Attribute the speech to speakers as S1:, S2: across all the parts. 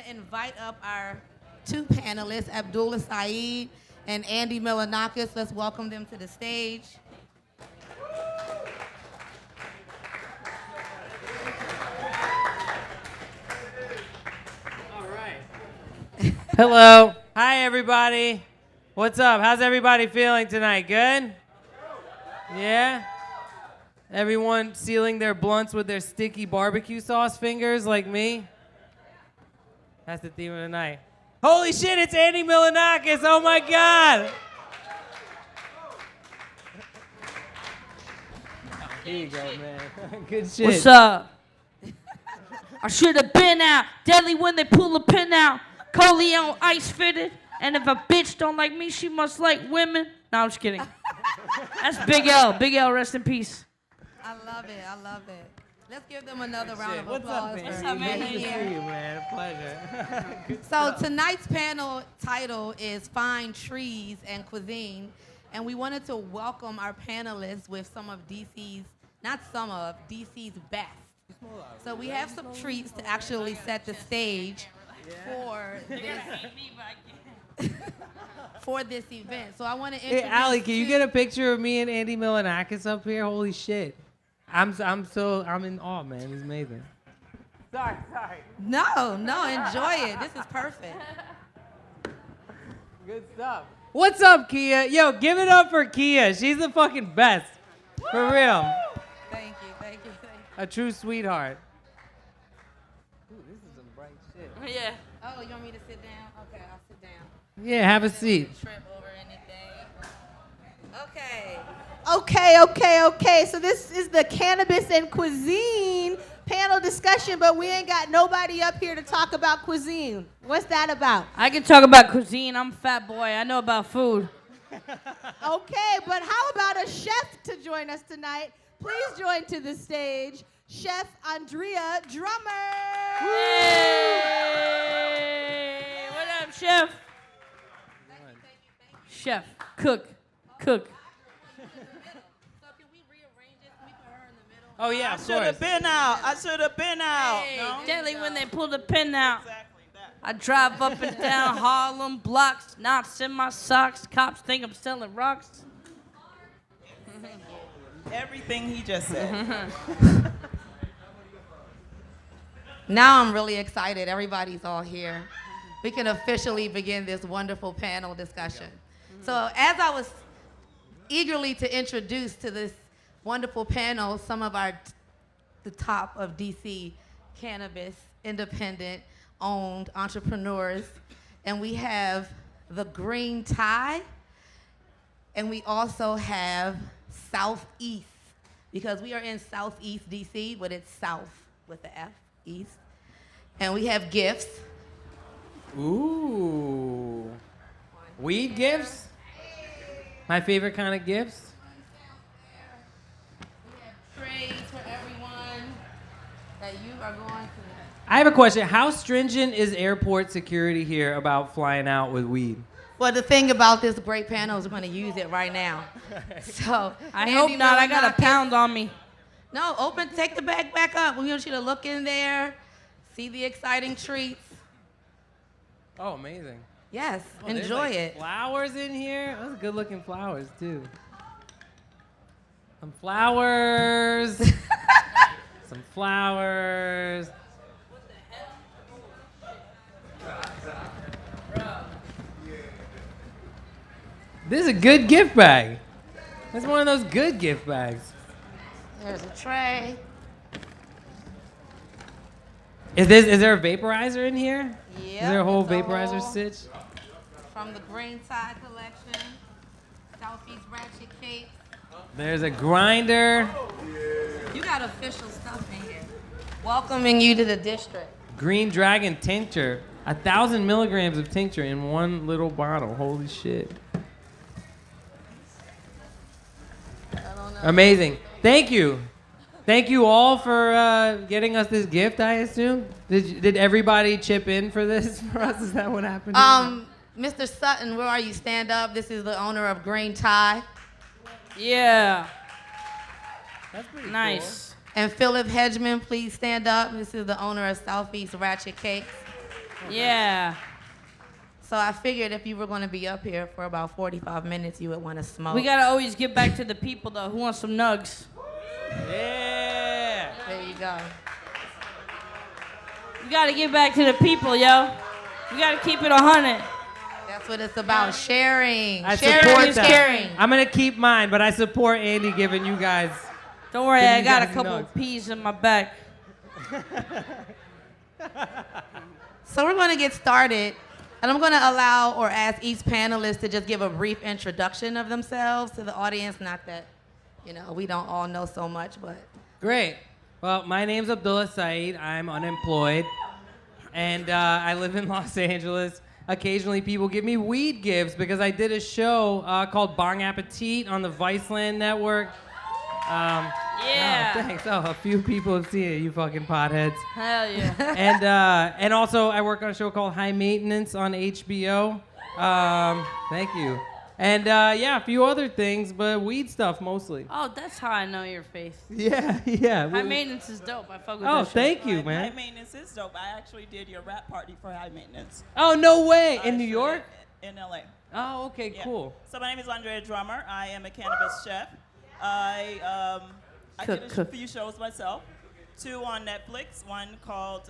S1: to invite up our two panelists, Abdullah Saeed and Andy Milonakis. Let's welcome them to the stage.
S2: All right. Hello. Hi, everybody. What's up? How's everybody feeling tonight? Good? Yeah? Everyone sealing their blunts with their sticky barbecue sauce fingers like me? That's the theme of the night. Holy shit, it's Andy Milonakis. Oh my God. Here you go, man. Good shit.
S3: What's up? I should have been out. Deadly when they pull the pin out. Coleon ice fitted. And if a bitch don't like me, she must like women. No, I'm just kidding. That's Big L. Big L, rest in peace.
S1: I love it. I love it. Let's give them another round of
S2: What's
S1: applause.
S2: up, man?
S1: For
S2: Nice to
S1: being
S2: see
S1: here.
S2: you, man. Pleasure. Good
S1: So
S2: stuff.
S1: tonight's panel title is Fine Trees and Cuisine. And we wanted to welcome our panelists with some of DC's, not some of, DC's best. So we have some treats to actually set the stage for this, for this event. So I want to
S2: Hey,
S1: introduce
S2: Allie, can you
S1: two-
S2: get a picture of me and Andy Milonakis up here? Holy shit. I'm in awe, man. It's amazing. Sorry.
S1: No, enjoy it. This is perfect.
S2: Good stuff. What's up, Kia? Yo, give it up for Kia. She's the fucking best. For real.
S1: Thank you.
S2: A true sweetheart. Ooh, this is some bright shit.
S3: Yeah.
S1: Oh, you want me to sit down? Okay, I'll sit down.
S2: Yeah, have a seat.
S1: Trip over anything. Okay.
S4: Okay. So this is the Cannabis and Cuisine panel discussion, but we ain't got nobody up here to talk about cuisine. What's that about?
S3: I can talk about cuisine. I'm a fat boy. I know about food.
S4: Okay, but how about a chef to join us tonight? Please join to the stage, Chef Andrea Drummer.
S3: Hey, what up, chef? Chef, cook.
S1: So can we rearrange it? Can we put her in the middle?
S2: Oh, yeah,
S5: I
S2: of
S5: should have
S2: course.
S5: been out. I should have been out.
S3: Hey,
S5: No?
S3: deadly when they pull the pin out.
S5: Exactly that.
S3: I drive up and down Harlem blocks, knots in my socks. Cops think I'm selling rocks.
S5: Everything he just said.
S1: Now I'm really excited. Everybody's all here. We can officially begin this wonderful panel discussion. So as I was eagerly to introduce to this wonderful panel some of the top of DC cannabis, independent owned entrepreneurs, and we have the Green Tie, and we also have Southeast, because we are in Southeast DC, but it's South with the F, East. And we have gifts.
S2: Ooh. Weed gifts? My favorite kind of gifts?
S1: We have trays for everyone that you are going to.
S2: I have a question. How stringent is airport security here about flying out with weed?
S1: Well, the thing about this great panel is we're going to use it right now. So
S3: I
S1: Andy
S3: hope not. I got a
S1: Milonakis-
S3: pound on me.
S1: No, take the bag back up. We want you to look in there, see the exciting treats.
S2: Oh, amazing.
S1: Yes,
S2: Oh, there's,
S1: enjoy
S2: like,
S1: it.
S2: Flowers in here. Those are good looking flowers, too. Some flowers. Some flowers. This is a good gift bag. That's one of those good gift bags.
S1: There's a tray.
S2: Is there a vaporizer in here?
S1: Yep,
S2: Is there a whole
S1: it's
S2: vaporizer
S1: whole-
S2: stitch?
S1: From the Green Tie collection, Southeast Ratchet Cake.
S2: There's a grinder.
S1: You got official stuff in here. Welcoming you to the district.
S2: Green Dragon tincture. 1,000 milligrams of tincture in one little bottle. Holy shit.
S1: I don't know.
S2: Amazing. Thank you. Thank you all for getting us this gift, I assume. Did everybody chip in for this for us? Is that what happened?
S1: Mr. Sutton, where are you? Stand up. This is the owner of Green Tie.
S3: Yeah.
S2: That's pretty
S3: Nice.
S1: And Philip Hedgeman, please stand up. This is the owner of Southeast Ratchet Cakes.
S3: Yeah.
S1: So I figured if you were going to be up here for about 45 minutes, you would want to smoke.
S3: We gotta always give back to the people, though. Who wants some nugs?
S2: Yeah.
S1: There you go.
S3: You gotta give back to the people, yo. You gotta keep it 100.
S1: That's what it's about, sharing.
S2: I
S1: Sharing
S2: support
S1: is
S2: that.
S1: caring.
S2: I'm gonna keep mine, but I support Andy giving you guys.
S3: Don't worry,
S2: Give
S3: I
S2: you
S3: got a
S2: guys
S3: couple
S2: nugs.
S3: of peas in my back.
S1: So we're going to get started, and I'm going to allow or ask each panelist to just give a brief introduction of themselves to the audience. Not that, we don't all know so much, but
S2: Great. Well, my name's Abdullah Saeed. I'm unemployed, and I live in Los Angeles. Occasionally, people give me weed gifts because I did a show called Bong Appetit on the Viceland Network.
S3: Yeah.
S2: Oh, thanks. Oh, a few people have seen it, you fucking potheads.
S3: Hell yeah.
S2: And also, I work on a show called High Maintenance on HBO. Thank you. And yeah, a few other things, but weed stuff mostly.
S3: Oh, that's how I know your face.
S2: Yeah.
S3: High maintenance is dope. I fuck with
S2: Oh,
S3: that shit.
S2: thank you,
S5: High
S2: man.
S5: maintenance is dope. I actually did your rap party for High Maintenance.
S2: Oh, no way. In New
S5: Actually,
S2: York?
S5: In LA.
S2: Oh, okay,
S5: Yeah.
S2: cool.
S5: So my name is Andrea Drummer. I am a cannabis chef. I did a few shows myself. 2 on Netflix. One called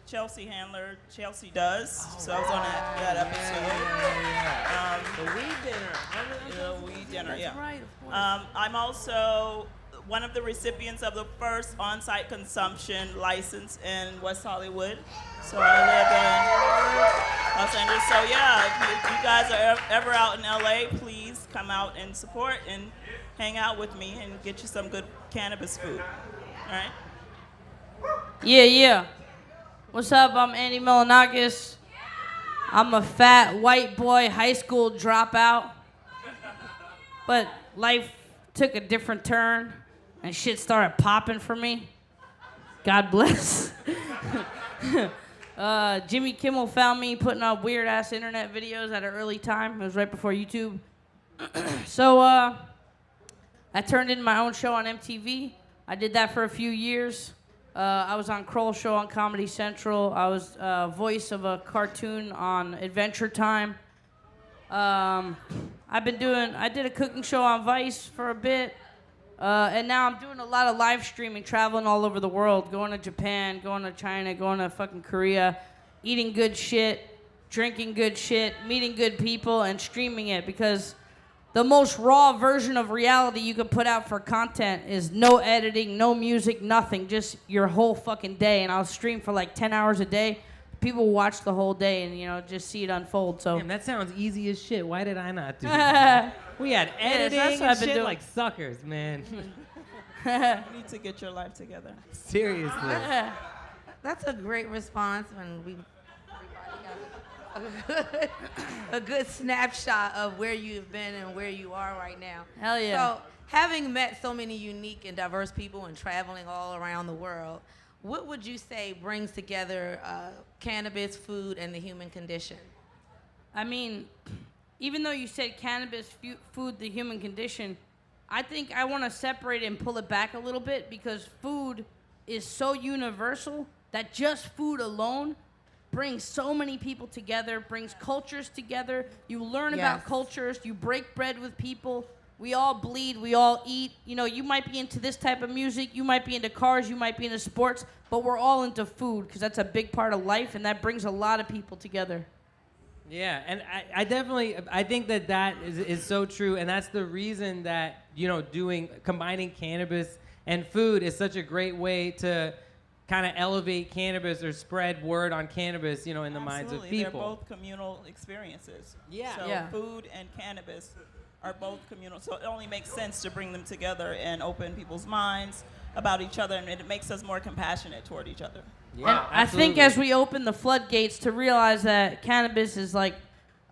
S5: Chelsea Handler, Chelsea Does. So I was on that episode.
S2: The weed dinner.
S5: The weed dinner,
S2: That's
S5: yeah.
S2: right, of course.
S5: I'm also one of the recipients of the first on-site consumption license in West Hollywood. So I live in Los Angeles. So yeah, if you guys are ever out in LA, please come out and support and hang out with me and get you some good cannabis food. All right?
S3: Yeah. What's up? I'm Andy Milonakis. I'm a fat white boy high school dropout. But life took a different turn and shit started popping for me. God bless. Jimmy Kimmel found me putting up weird ass internet videos at an early time. It was right before YouTube. So I turned in my own show on MTV. I did that for a few years. I was on Kroll's show on Comedy Central. I was voice of a cartoon on Adventure Time. I did a cooking show on Vice for a bit. And now I'm doing a lot of live streaming, traveling all over the world, going to Japan, going to China, going to fucking Korea, eating good shit, drinking good shit, meeting good people, and streaming it because the most raw version of reality you can put out for content is no editing, no music, nothing, just your whole fucking day. And I'll stream for like 10 hours a day. People watch the whole day and, just see it unfold. So
S2: Damn, that sounds easy as shit. Why did I not do that? We had editing
S3: that's what
S2: and
S3: I've been
S2: shit
S3: doing.
S2: like suckers, man.
S5: You need to get your life together.
S2: Seriously.
S1: that's a great response when everybody got a good snapshot of where you've been and where you are right now.
S3: Hell yeah.
S1: So, having met so many unique and diverse people and traveling all around the world, what would you say brings together cannabis, food, and the human condition?
S3: I mean, even though you said cannabis, food, the human condition, I think I want to separate it and pull it back a little bit because food is so universal that just food alone brings so many people together, brings cultures together. You learn about
S1: Yes.
S3: cultures, you break bread with people. We all bleed, we all eat. You might be into this type of music, you might be into cars, you might be into sports, but we're all into food because that's a big part of life and that brings a lot of people together.
S2: Yeah, and I think that is so true, and that's the reason that, combining cannabis and food is such a great way to kind of elevate cannabis or spread word on cannabis, in the minds of
S5: Absolutely.
S2: people.
S5: They're both communal experiences.
S2: Yeah.
S5: So
S3: Yeah.
S5: food and cannabis are both communal. So it only makes sense to bring them together and open people's minds about each other, and it makes us more compassionate toward each other.
S2: Yeah,
S3: And I think
S2: absolutely.
S3: as we open the floodgates to realize that cannabis is like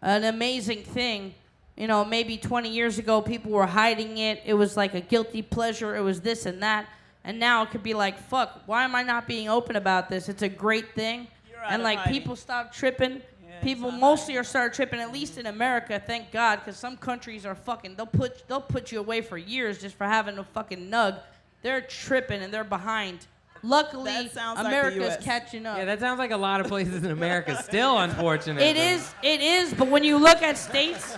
S3: an amazing thing, maybe 20 years ago people were hiding it. It was like a guilty pleasure. It was this and that. And now it could be like, fuck, why am I not being open about this? It's a great thing.
S5: You're out
S3: And
S5: of
S3: like
S5: hiding.
S3: people stop tripping.
S5: Yeah,
S3: People
S5: it's not
S3: mostly
S5: hiding.
S3: are start tripping, at least in America, thank God, because some countries are fucking, they'll put you away for years just for having a fucking nug. They're tripping and they're behind. Luckily,
S5: That sounds like the
S3: America's
S5: US.
S3: catching up.
S2: Yeah, that sounds like a lot of places in America still, unfortunately.
S3: It is, but when you look at states,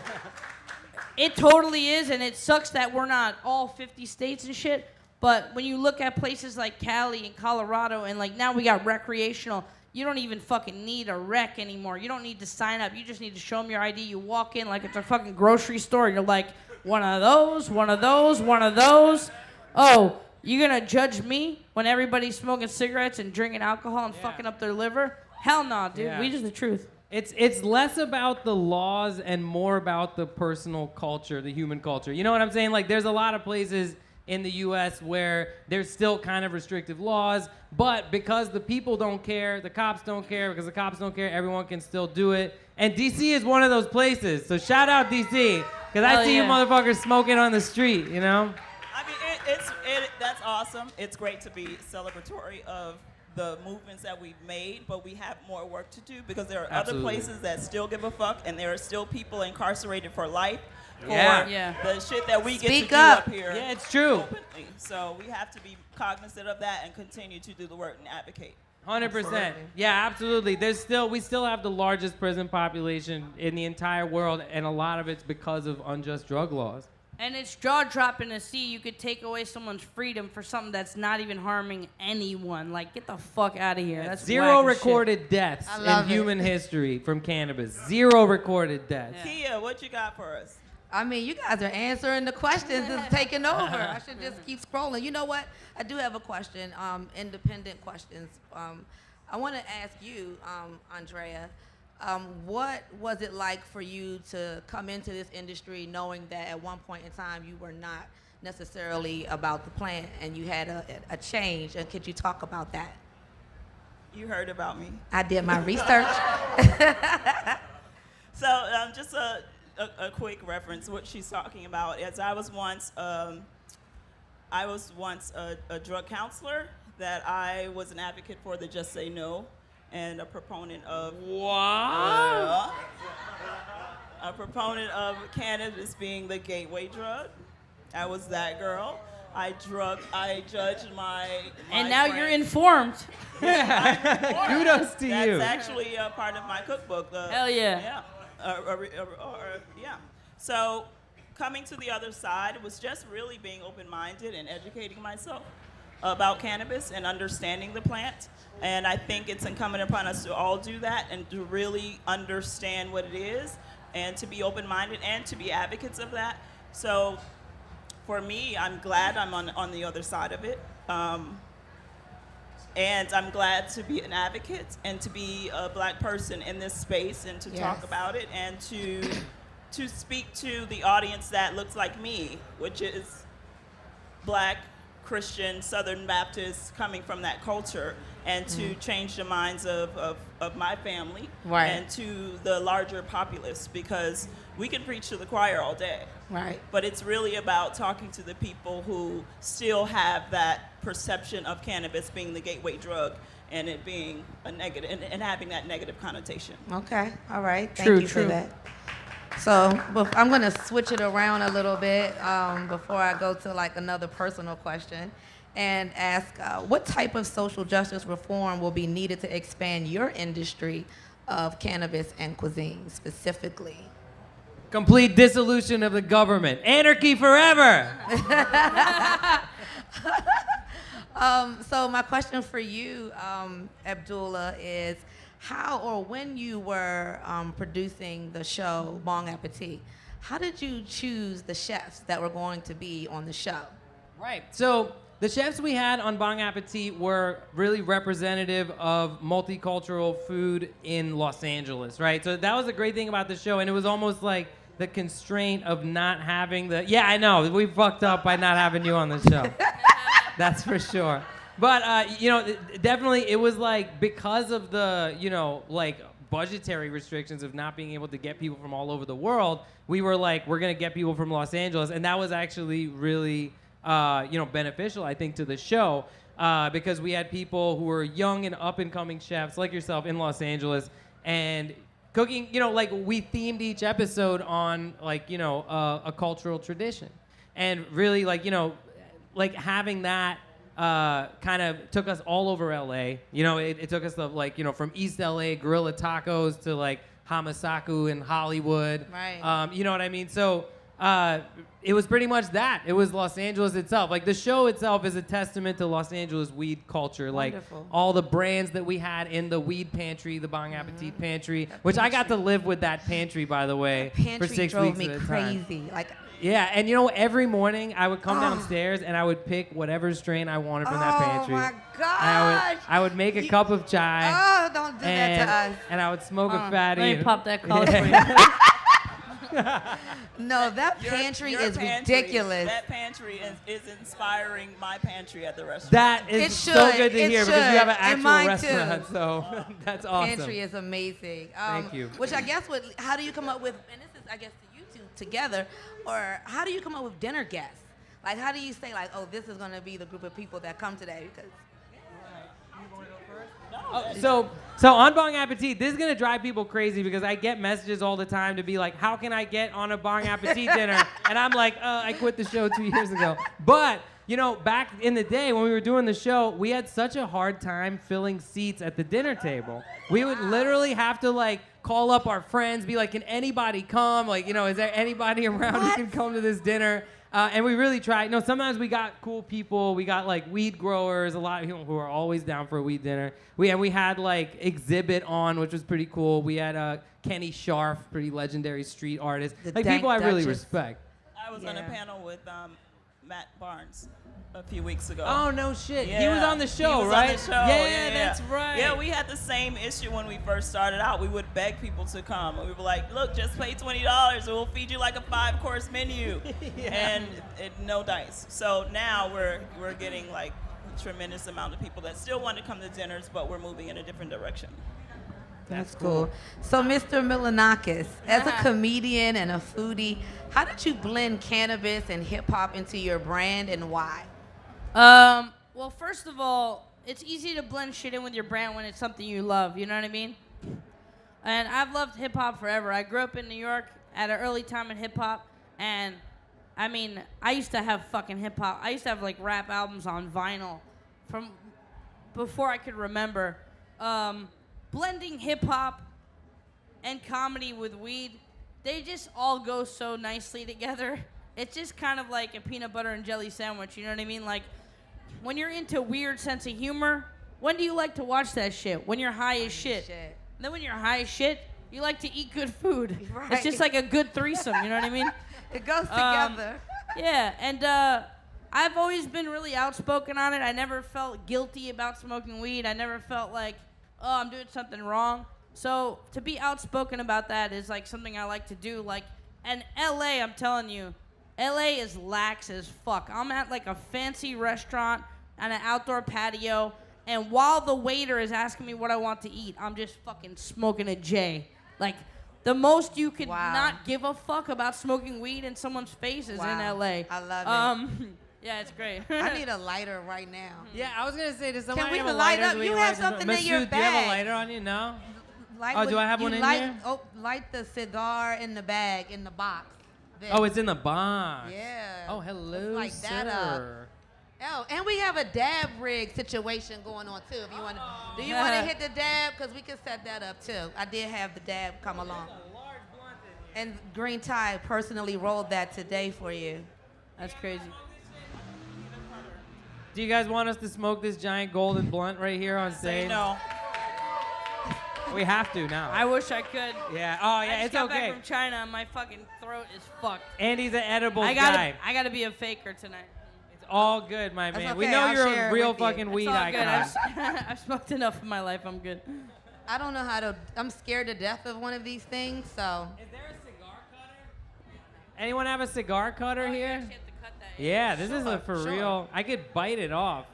S3: it totally is, and it sucks that we're not all 50 states and shit. But when you look at places like Cali and Colorado, and like now we got recreational, you don't even fucking need a rec anymore. You don't need to sign up. You just need to show them your ID. You walk in like it's a fucking grocery store. You're like, one of those, one of those, one of those. Oh, you gonna judge me when everybody's smoking cigarettes and drinking alcohol and fucking up their liver? Hell no, dude.
S2: Yeah.
S3: We just the truth.
S2: It's less about the laws and more about the personal culture, the human culture. You know what I'm saying? Like, there's a lot of places in the U.S. where there's still kind of restrictive laws, but because the people don't care, the cops don't care, because the cops don't care, everyone can still do it. And D.C. is one of those places. So shout out D.C., because I see you motherfuckers smoking on the street, you know?
S5: I mean, that's awesome. It's great to be celebratory of the movements that we've made, but we have more work to do because there are
S2: Absolutely.
S5: other places that still give a fuck, and there are still people incarcerated for life for
S2: Yeah.
S5: the shit that we get
S1: Speak
S5: to
S1: up.
S5: do up here.
S2: Yeah, it's true.
S5: Openly. So we have to be cognizant of that and continue to do the work and advocate.
S2: 100%. Yeah, absolutely. We still have the largest prison population in the entire world, and a lot of it's because of unjust drug laws.
S3: And it's jaw-dropping to see you could take away someone's freedom for something that's not even harming anyone. Like, get the fuck out of here. That's
S2: Zero
S3: whack as shit.
S2: recorded deaths
S1: I
S2: in
S1: love it.
S2: human history from cannabis. Zero recorded deaths.
S5: Kia, what you got for us?
S1: I mean, you guys are answering the questions. It's taking over. I should just keep scrolling. You know what? I do have a question, independent questions. I want to ask you, Andrea, what was it like for you to come into this industry knowing that at one point in time you were not necessarily about the plant and you had a change? And could you talk about that?
S5: You heard about me.
S1: I did my research.
S5: So just a quick reference, what she's talking about is I was once a drug counselor, that I was an advocate for the Just Say No and a proponent of a proponent of cannabis being the gateway drug. I was that girl. I judged my
S3: And now
S5: friend.
S3: you're informed.
S2: Kudos to you.
S5: That's actually a part of my cookbook.
S3: Hell yeah.
S5: Yeah. So coming to the other side was just really being open-minded and educating myself about cannabis and understanding the plant. And I think it's incumbent upon us to all do that and to really understand what it is and to be open-minded and to be advocates of that. So for me, I'm glad I'm on the other side of it. And I'm glad to be an advocate and to be a black person in this space and to talk about it and to speak to the audience that looks like me, which is black, Christian, Southern Baptist, coming from that culture, and to change the minds of my family and to the larger populace, because we can preach to the choir all day.
S1: Right.
S5: But it's really about talking to the people who still have that perception of cannabis being the gateway drug and it being a negative and having that negative connotation.
S1: Okay. All right. Thank you for that. So I'm going to switch it around a little bit before I go to like another personal question and ask what type of social justice reform will be needed to expand your industry of cannabis and cuisine specifically?
S2: Complete dissolution of the government. Anarchy forever.
S1: So my question for you, Abdullah, is how or when you were producing the show Bon Appetit, how did you choose the chefs that were going to be on the show?
S2: Right. So the chefs we had on Bon Appetit were really representative of multicultural food in Los Angeles, right? So that was a great thing about the show, and it was almost like the constraint of not having the... Yeah, I know. We fucked up by not having you on the show. That's for sure. But, definitely it was like because of the, like budgetary restrictions of not being able to get people from all over the world, we were like, we're going to get people from Los Angeles. And that was actually really, beneficial, I think, to the show because we had people who were young and up-and-coming chefs like yourself in Los Angeles and cooking, like we themed each episode on like, a cultural tradition. And really like, like having that kind of took us all over LA. You know, it took us from East LA, Gorilla Tacos to like Hamasaku in Hollywood.
S1: Right.
S2: You know what I mean? So it was pretty much that. It was Los Angeles itself. Like the show itself is a testament to Los Angeles weed culture.
S1: Wonderful.
S2: Like all the brands that we had in the weed pantry, the Bong Appetit pantry, which I got to live with that pantry, by the way,
S1: Pantry
S2: for 6
S1: drove
S2: weeks
S1: me
S2: at a time.
S1: crazy. Like,
S2: Yeah, and you know, every morning I would come downstairs and I would pick whatever strain I wanted from that pantry.
S1: Oh my gosh!
S2: And I would make a cup of chai.
S1: Oh, don't do that to us.
S2: And I would smoke a fatty.
S3: Let me pop that collar
S2: Yeah.
S3: for you.
S1: No, that
S5: Your-
S1: pantry
S5: your
S1: is
S5: pantry-
S1: ridiculous.
S5: That pantry is inspiring my pantry at the restaurant.
S2: That is
S1: It
S2: so
S1: should,
S2: good to
S1: it
S2: hear because we have an
S1: should, and
S2: actual
S1: mine
S2: restaurant,
S1: too.
S2: so that's awesome.
S1: Pantry is amazing.
S2: Thank you.
S1: Which I guess how do you come up with, and this is, I guess, to you two together, or how do you come up with dinner guests? Like, how do you say, like, oh, this is going to be the group of people that come today? Because
S2: So on Bong Appetit, this is gonna drive people crazy because I get messages all the time to be like, how can I get on a Bong Appetit dinner? And I'm like, I quit the show 2 years ago. But you know, back in the day when we were doing the show, we had such a hard time filling seats at the dinner table. We would literally have to like call up our friends, be like, can anybody come? Like, you know, is there anybody around who can come to this dinner? And we really tried. No, sometimes we got cool people. We got like weed growers, a lot of people who are always down for a weed dinner. We had like Exhibit on, which was pretty cool. We had Kenny Scharf, pretty legendary street artist.
S1: The
S2: Like
S1: Dank
S2: people I really
S1: Duchess.
S2: respect.
S5: I was on a
S1: Yeah.
S5: panel with Matt Barnes a few weeks ago.
S2: Oh no shit!
S5: Yeah.
S2: He was on the show,
S5: He was
S2: right?
S5: on the show.
S2: Yeah, that's right.
S5: Yeah, we had the same issue when we first started out. We would beg people to come. We were like, look, just pay $20 and we'll feed you like a 5-course menu. And no dice. So now we're getting like a tremendous amount of people that still want to come to dinners, but we're moving in a different direction.
S1: that's cool. So, Mr. Milonakis, as a comedian and a foodie, how did you blend cannabis and hip hop into your brand, and why?
S3: Well, first of all, it's easy to blend shit in with your brand when it's something you love. You know what I mean? And I've loved hip hop forever. I grew up in New York at an early time in hip hop, and I mean, I used to have fucking hip hop. I used to have like rap albums on vinyl from before I could remember. Blending hip hop and comedy with weed, they just all go so nicely together. It's just kind of like a peanut butter and jelly sandwich, you know what I mean? Like, when you're into weird sense of humor, when do you like to watch that shit? When you're high as shit. And then when you're high as shit, you like to eat good food.
S1: Right.
S3: It's just like a good threesome, you know what I mean?
S1: It goes together.
S3: Yeah, and I've always been really outspoken on it. I never felt guilty about smoking weed. I never felt like, oh, I'm doing something wrong. So to be outspoken about that is like something I like to do. Like, and LA, I'm telling you, LA is lax as fuck. I'm at like a fancy restaurant on an outdoor patio, and while the waiter is asking me what I want to eat, I'm just fucking smoking a J. Like, the most you could
S1: Wow.
S3: not give a fuck about smoking weed in someone's face is in
S1: Wow.
S3: LA.
S1: I love it.
S3: Yeah, it's great.
S1: I need a lighter right now.
S2: Yeah, I was gonna say, does someone
S1: we
S2: have a
S1: light
S2: lighter?
S1: up?
S2: so we
S1: You
S2: can
S1: have
S2: light some-
S1: something in your
S2: Masood, do you have a
S1: bag.
S2: lighter on you? No.
S1: Light
S2: Oh, do
S1: what-
S2: I have
S1: you
S2: one in
S1: light,
S2: here?
S1: Oh, light the cigar in the bag, in the box. There.
S2: Oh, it's in the box.
S1: Yeah.
S2: Oh, hello,
S1: Let's light that up.
S2: sir.
S1: Oh, and we have a dab rig situation going on too. If you want to, do you want to hit the dab? Because we can set that up too. I did have the dab come along. And Green Tide personally rolled that today for you.
S3: That's crazy.
S2: Do you guys want us to smoke this giant golden blunt right here on
S5: Say
S2: stage?
S5: no.
S2: We have to now.
S3: I wish I could.
S2: Yeah. Oh,
S3: I
S2: yeah.
S3: just
S2: It's
S3: got
S2: okay.
S3: back from China and my fucking throat is fucked.
S2: Andy's an edible
S3: I
S2: guy.
S3: gotta be a faker tonight.
S2: It's all good, my
S1: That's
S2: man. We
S1: okay,
S2: know
S1: I'll
S2: you're
S1: share
S2: a
S1: it
S2: real
S1: with you.
S2: fucking
S3: It's
S2: weed
S3: all good.
S2: icon.
S3: I've smoked enough in my life. I'm good.
S1: I don't know how to. I'm scared to death of one of these things. So
S2: Is there a cigar cutter? Anyone have a cigar cutter
S3: Oh, you
S2: here?
S3: actually have to cut that.
S2: Yeah, this is a for
S1: sure.
S2: real. I could bite it off.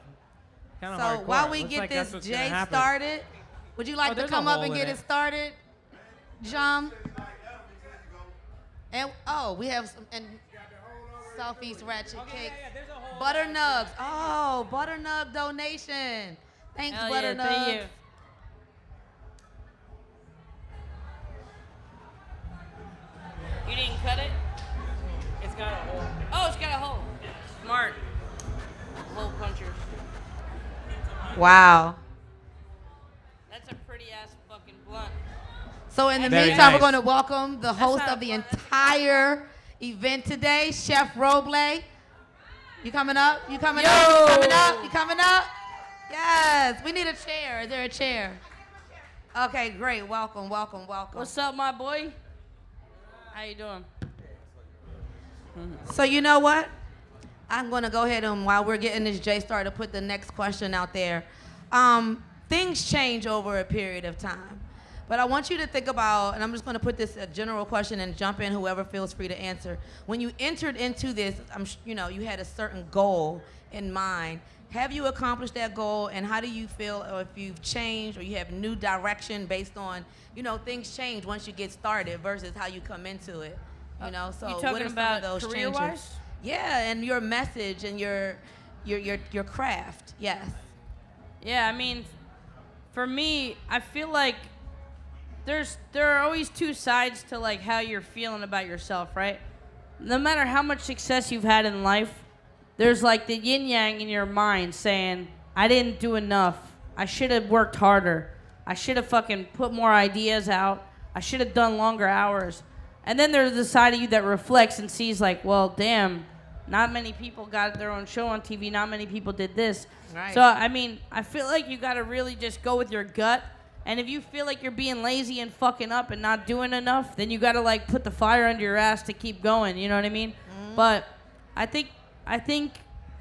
S2: Kind of
S1: So
S2: hardcore.
S1: while we
S2: Looks
S1: get
S2: like that's
S1: this
S2: what's gonna
S1: J
S2: happen.
S1: started, would you like
S2: Oh,
S1: to
S2: there's a
S1: come up
S2: hole
S1: and
S2: in
S1: get
S2: it.
S1: it started, John? And we have some and Southeast Ratchet Cake.
S2: there's a hole.
S1: Butter nugs. Oh, butter nug donation. Thanks,
S3: Hell
S1: butter
S3: yeah,
S1: nugs.
S3: thank you. You didn't cut it?
S2: It's got a hole.
S3: Oh, it's got a hole. Smart. Hole punchers.
S1: Wow.
S3: That's a pretty ass fucking blunt.
S1: So in the
S2: Very
S1: meantime, we're
S2: nice.
S1: going to welcome the host
S3: not
S1: of the
S3: a blunt.
S1: entire event today, Chef Roble. You coming up? You coming
S3: Yo.
S1: up? You coming up? You coming up? Yes. We need a chair. Is there a chair? Okay, great. Welcome, welcome, welcome.
S3: What's up, my boy? How you doing?
S1: So you know what? I'm going to go ahead and while we're getting this J-Star to put the next question out there. Things change over a period of time. But I want you to think about, and I'm just going to put this a general question and jump in, whoever feels free to answer. When you entered into this, you had a certain goal in mind. Have you accomplished that goal, and how do you feel, or if you've changed, or you have new direction based on, things change once you get started versus how you come into it. So
S3: You
S1: what
S3: talking
S1: are some
S3: about
S1: of those changes?
S3: career-wise?
S1: Yeah, and your message and your craft. Yes.
S3: Yeah, I mean, for me, I feel like there are always two sides to like how you're feeling about yourself, right? No matter how much success you've had in life, there's like the yin yang in your mind saying, I didn't do enough. I should have worked harder. I should have fucking put more ideas out. I should have done longer hours. And then there's the side of you that reflects and sees like, well, damn, not many people got their own show on TV. Not many people did this.
S1: Right.
S3: So, I mean, I feel like you got to really just go with your gut. And if you feel like you're being lazy and fucking up and not doing enough, then you got to like put the fire under your ass to keep going. You know what I mean? But I think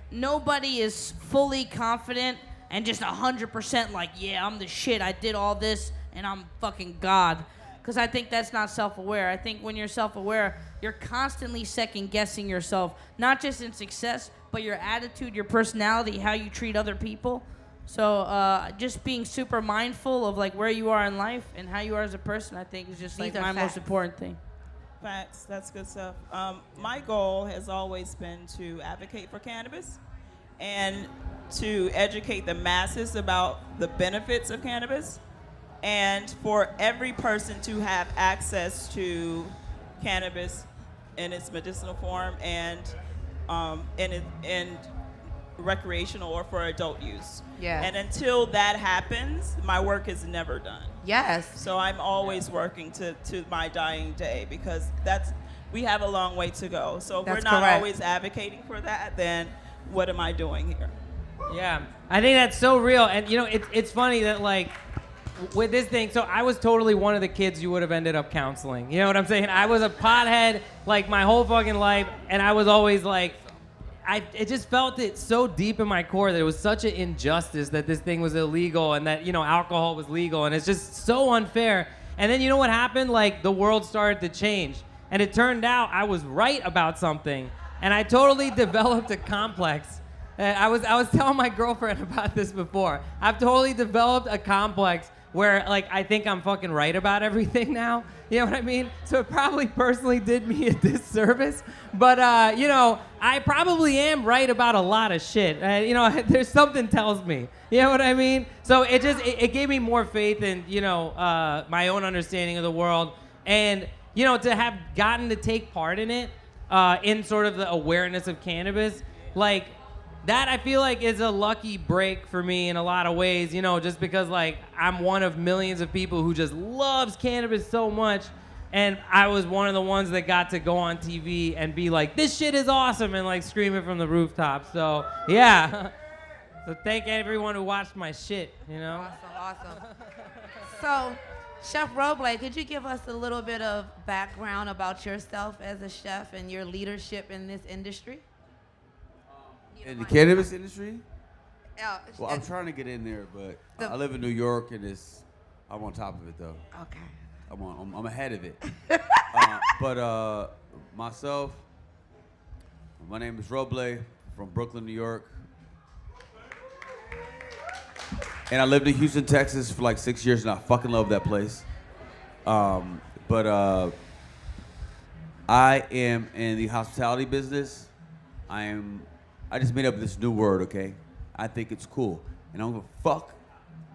S3: nobody is fully confident and just 100% like, yeah, I'm the shit. I did all this and I'm fucking God. Because I think that's not self-aware. I think when you're self-aware, you're constantly second-guessing yourself, not just in success, but your attitude, your personality, how you treat other people. So just being super mindful of like where you are in life and how you are as a person, I think is just like
S1: These are
S3: my most
S1: facts.
S3: important thing.
S5: Facts, that's good stuff. My goal has always been to advocate for cannabis and to educate the masses about the benefits of cannabis, and for every person to have access to cannabis in its medicinal form and in recreational or for adult use.
S1: Yeah.
S5: And until that happens, my work is never done.
S1: Yes.
S5: So I'm always working to my dying day, because we have a long way to go. So if
S1: That's
S5: we're not
S1: correct.
S5: always advocating for that, then what am I doing here?
S2: Yeah, I think that's so real. And it's funny that like with this thing, so I was totally one of the kids you would have ended up counseling. You know what I'm saying? I was a pothead like my whole fucking life, and I was always like, it just felt it so deep in my core that it was such an injustice that this thing was illegal and that, alcohol was legal, and it's just so unfair. And then you know what happened? Like the world started to change, and it turned out I was right about something, and I totally developed a complex. I was telling my girlfriend about this before. I've totally developed a complex where like I think I'm fucking right about everything now. You know what I mean? So it probably personally did me a disservice, but I probably am right about a lot of shit. There's something tells me. You know what I mean? So it gave me more faith in my own understanding of the world, and to have gotten to take part in it, in sort of the awareness of cannabis, like. That I feel like is a lucky break for me in a lot of ways, just because like I'm one of millions of people who just loves cannabis so much, and I was one of the ones that got to go on TV and be like, this shit is awesome, and like scream it from the rooftops. So yeah, so thank everyone who watched my shit,
S1: Awesome. So, Chef Roble, could you give us a little bit of background about yourself as a chef and your leadership in this industry?
S6: In the cannabis industry? Well, I'm
S1: Okay.
S6: trying to get in there, but I live in New York, and I'm on top of it though. I'm ahead of it. But myself, my name is Roble, from Brooklyn, New York, and I lived in Houston, Texas, for like 6 years, and I fucking love that place. But I am in the hospitality business. I just made up this new word, okay? I think it's cool. And I don't give a fuck.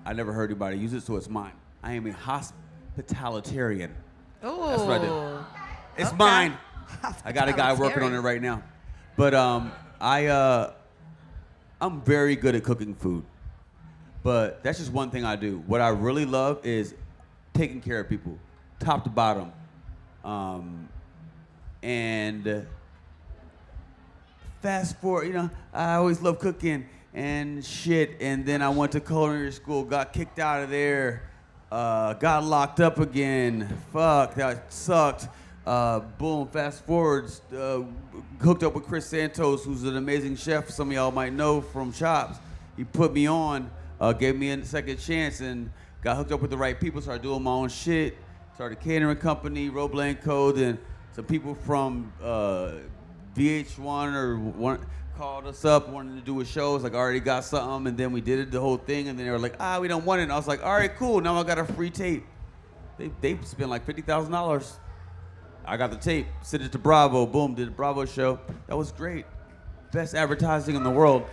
S6: I never heard anybody use it, so it's mine. I am a hospitalitarian.
S1: Ooh.
S6: That's what I did. It's
S1: Okay.
S6: mine. I got a guy working on it right now. But I'm very good at cooking food. But that's just one thing I do. What I really love is taking care of people, top to bottom. And fast forward, I always love cooking and shit. And then I went to culinary school, got kicked out of there, got locked up again. Fuck, that sucked. Boom, fast forwards, hooked up with Chris Santos, who's an amazing chef. Some of y'all might know from Chops. He put me on, gave me a second chance, and got hooked up with the right people. Started doing my own shit. Started a catering company, Roble & Co. Then some people from VH1 called us up, wanted to do a show. It's like, I already got something, and then we did it, the whole thing, and then they were like, we don't want it. And I was like, all right, cool. Now I got a free tape. They spent like $50,000. I got the tape, sent it to Bravo, boom, did a Bravo show. That was great. Best advertising in the world.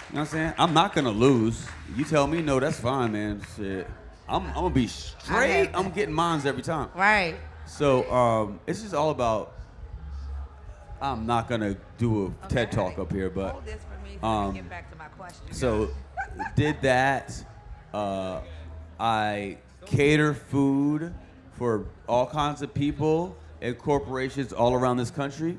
S6: You know what I'm saying? I'm not gonna lose. You tell me no, that's fine, man. Shit. I'm gonna be straight. I'm getting mines every time.
S1: Right.
S6: So it's just all about, I'm not gonna do a TED Talk up here, but
S1: hold this for me so I can get back to my question.
S6: so did that. I cater food for all kinds of people and corporations all around this country.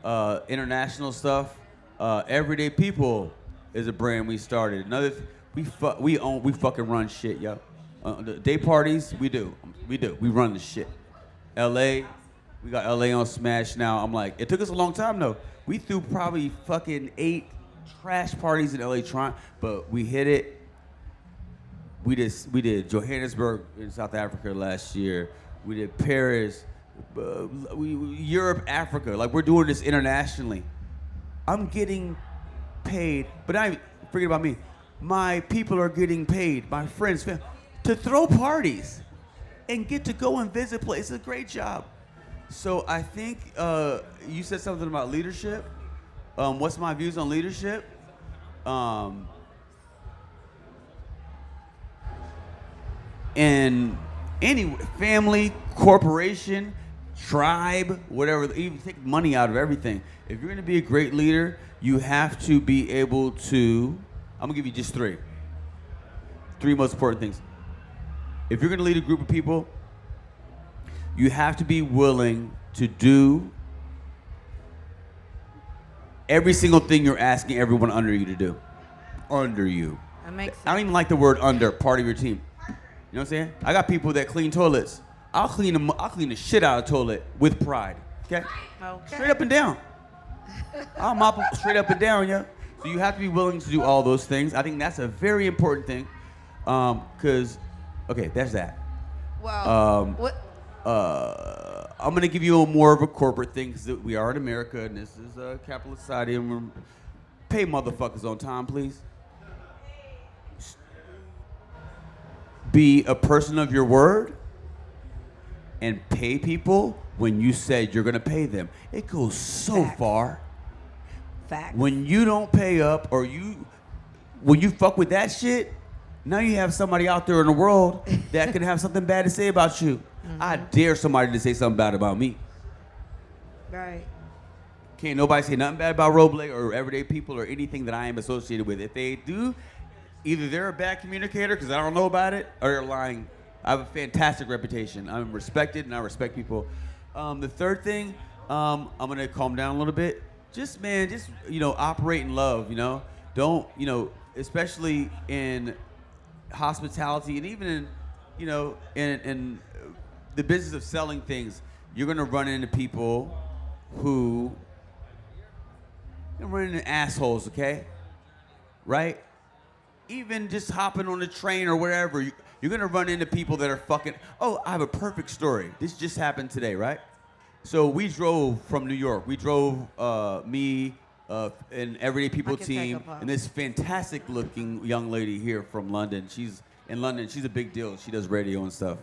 S6: International stuff. Everyday People is a brand we started. Another, we fucking run shit, yo. The day parties, we do. We run the shit. LA, we got LA on Smash now. I'm like, it took us a long time though. We threw probably fucking 8 trash parties in LA but we hit it. We did Johannesburg in South Africa last year. We did Paris, Europe, Africa. Like, we're doing this internationally. I'm getting paid, but forget about me. My people are getting paid, my friends, to throw parties and get to go and visit places. It's a great job. So I think you said something about leadership. What's my views on leadership? And any family, corporation, tribe, whatever, even take money out of everything. If you're gonna be a great leader, you have to be able to, I'm gonna give you just 3 most important things. If you're gonna lead a group of people, you have to be willing to do every single thing you're asking everyone under you to do. Under you.
S1: That makes sense.
S6: I don't even like the word under, part of your team. You know what I'm saying? I got people that clean toilets. I'll clean the shit out of the toilet with pride. Okay? Straight up and down. I'll mop them straight up and down, yeah. So you have to be willing to do all those things. I think that's a very important thing. Cause, okay, there's that.
S1: Well,
S6: I'm gonna give you more of a corporate thing because we are in America and this is a capitalist society and we're pay motherfuckers on time, please. Be a person of your word and pay people when you said you're gonna pay them. It goes so far.
S1: Facts.
S6: When you don't pay up or when you fuck with that shit, now you have somebody out there in the world that can have something bad to say about you. Mm-hmm. I dare somebody to say something bad about me.
S1: Right.
S6: Can't nobody say nothing bad about Roble or Everyday People or anything that I am associated with. If they do, either they're a bad communicator because I don't know about it, or they're lying. I have a fantastic reputation. I'm respected and I respect people. The third thing, I'm gonna calm down a little bit. Just operate in love. Don't especially in hospitality and even in the business of selling things, you're gonna run into people who run into assholes. Okay, right? Even just hopping on the train or whatever, you're gonna run into people that are fucking. Oh, I have a perfect story. This just happened today, right? So we drove from New York. We drove me and Everyday People team and this fantastic looking young lady here from London. She's in London. She's a big deal. She does radio and stuff.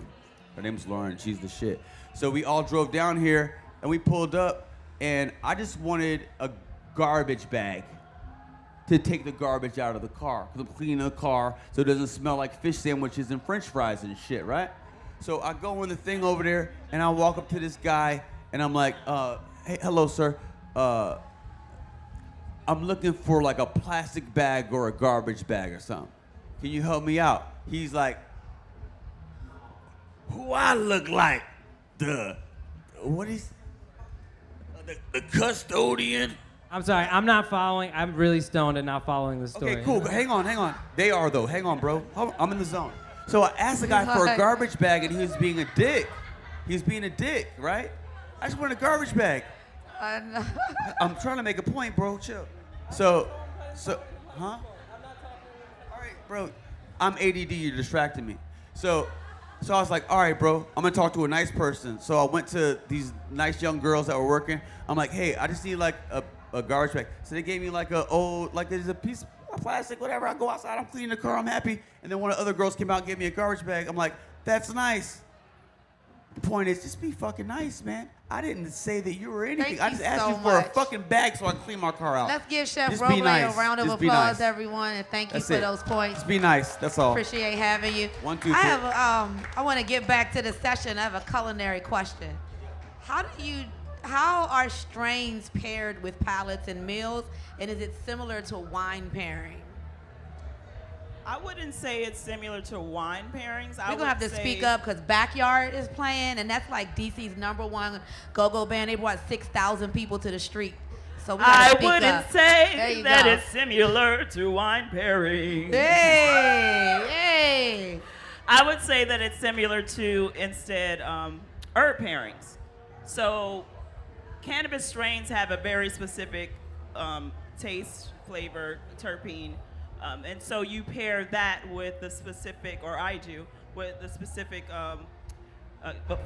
S6: Her name's Lauren. She's the shit. So we all drove down here and we pulled up and I just wanted a garbage bag to take the garbage out of the car. Because I'm cleaning the car so it doesn't smell like fish sandwiches and french fries and shit, right? So I go in the thing over there and I walk up to this guy and I'm like, hey, hello, sir. I'm looking for like a plastic bag or a garbage bag or something. Can you help me out? He's like, who I look like? What is, the custodian?
S2: I'm sorry, I'm not following. I'm really stoned and not following the story.
S6: Okay, cool. Hang on. They are though. Hang on, bro. I'm in the zone. So I asked the guy for a garbage bag, and he was being a dick. He was being a dick, right? I just want a garbage bag. I'm trying to make a point, bro. Chill. So, huh? All right, bro. I'm ADD. You're distracting me. So I was like, all right, bro. I'm gonna talk to a nice person. So I went to these nice young girls that were working. I'm like, hey, I just need like a garbage bag. So they gave me like there's a piece of plastic, whatever. I go outside, I'm cleaning the car, I'm happy. And then one of the other girls came out and gave me a garbage bag. I'm like, that's nice. The point is, just be fucking nice, man. I didn't say that you were anything. I just asked you for a fucking bag so I can clean my car out.
S1: Let's give Chef
S6: Just
S1: Roble
S6: be nice.
S1: a round of
S6: Just be
S1: applause,
S6: nice.
S1: everyone, and thank you
S6: That's
S1: for
S6: it.
S1: those points.
S6: Just be nice. That's all.
S1: Appreciate having you.
S6: 1, 2, 3.
S1: I want to get back to the session. I have a culinary question. How are strains paired with palates and meals, and is it similar to wine pairing?
S5: I wouldn't say it's similar to wine pairings.
S1: We're gonna have to speak up because Backyard is playing, and that's like DC's #1 go-go band. They brought 6,000 people to the street. So we gotta
S5: I
S1: speak
S5: wouldn't
S1: up. There
S5: say
S1: you
S5: that
S1: go.
S5: it's similar to wine pairing.
S1: Hey.
S5: I would say that it's similar to instead herb pairings. So cannabis strains have a very specific taste, flavor, terpene. And so you pair that with the specific, or I do, with the specific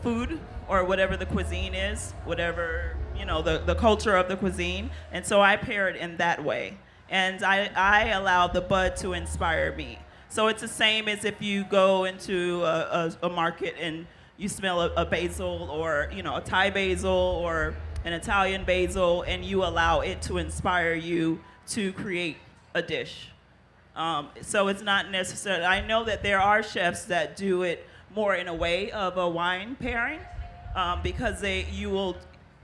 S5: food or whatever the cuisine is, whatever, the culture of the cuisine. And so I pair it in that way. And I allow the bud to inspire me. So it's the same as if you go into a market and you smell a basil or, a Thai basil or an Italian basil, and you allow it to inspire you to create a dish. So it's not necessarily, I know that there are chefs that do it more in a way of a wine pairing, because you will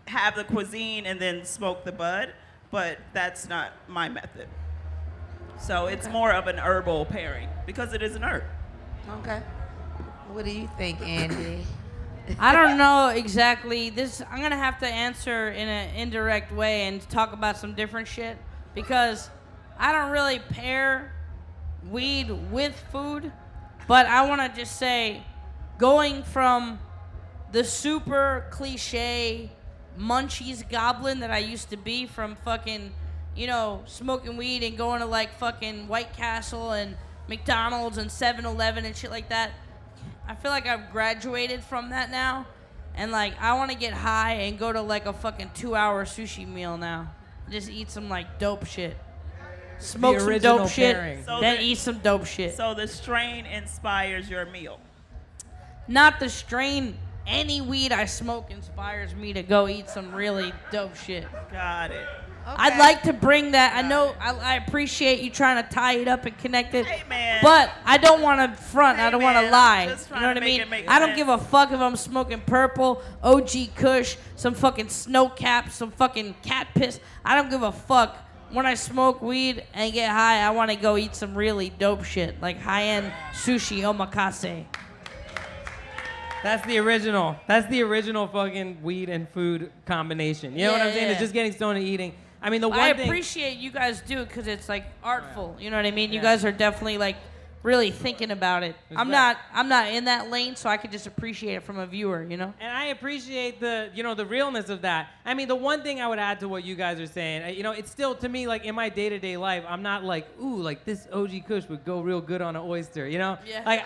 S5: have the cuisine and then smoke the bud, but that's not my method. So it's more of an herbal pairing because it is an herb.
S1: Okay. What do you think, Andy?
S3: I don't know exactly. I'm gonna have to answer in an indirect way and talk about some different shit because I don't really pair weed with food, but I want to just say, going from the super cliche munchies goblin that I used to be from fucking, smoking weed and going to like fucking White Castle and McDonald's and 7-Eleven and shit like that. I feel like I've graduated from that now, and like I want to get high and go to like a fucking 2-hour sushi meal now. Just eat some like dope shit. Smoke some dope
S2: pairing.
S3: shit, then eat some dope shit.
S5: So the strain inspires your meal.
S3: Not the strain. Any weed I smoke inspires me to go eat some really dope shit.
S5: Got it.
S1: Okay.
S3: I'd like to bring that. I know I appreciate you trying to tie it up and connect it.
S5: Hey, man.
S3: But I don't want to front.
S5: Hey,
S3: I don't want to
S5: man,
S3: lie.
S5: I'm just
S3: You know
S5: trying
S3: what
S5: to
S3: I
S5: make
S3: mean?
S5: it make
S3: I don't
S5: sense.
S3: give a fuck if I'm smoking purple, OG Kush, some fucking snow caps, some fucking cat piss. I don't give a fuck. When I smoke weed and get high, I want to go eat some really dope shit, like high-end sushi omakase.
S2: That's the original. That's the original fucking weed and food combination. You know what I'm saying?
S3: Yeah.
S2: It's just getting stoned and eating. I mean, the one
S3: I
S2: thing.
S3: appreciate you guys do it because it's like artful. You know what I mean? You guys are definitely like really thinking about it. I'm not in that lane, so I could just appreciate it from a viewer.
S2: And I appreciate the realness of that. I mean, the one thing I would add to what you guys are saying, it's still to me like in my day-to-day life, I'm not like, ooh, like this OG Kush would go real good on an oyster.
S3: Yeah.
S2: Like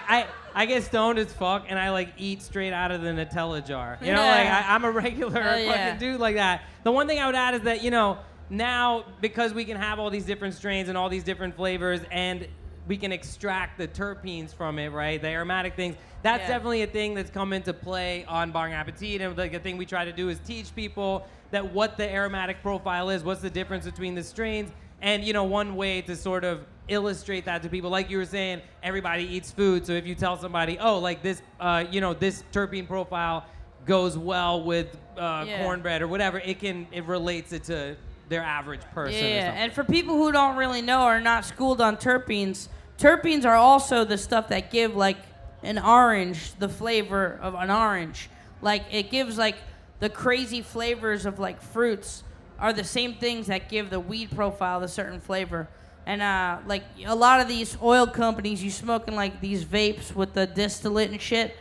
S2: I get stoned as fuck and I like eat straight out of the Nutella jar.
S3: Yeah.
S2: Like I'm a regular
S3: Hell yeah.
S2: fucking dude like that. The one thing I would add is that now because we can have all these different strains and all these different flavors and we can extract the terpenes from it, right? The aromatic things. That's definitely a thing that's come into play on Bar Appetit. And like a thing we try to do is teach people that what the aromatic profile is, what's the difference between the strains. And one way to sort of illustrate that to people, like you were saying, everybody eats food. So if you tell somebody, oh, like this, this terpene profile goes well with cornbread or whatever, it relates it to their average person. Or
S3: Yeah,
S2: something.
S3: and for people who don't really know or are not schooled on terpenes, terpenes are also the stuff that give like an orange the flavor of an orange. Like it gives like the crazy flavors of like fruits are the same things that give the weed profile the certain flavor. And like a lot of these oil companies, you smoking like these vapes with the distillate and shit.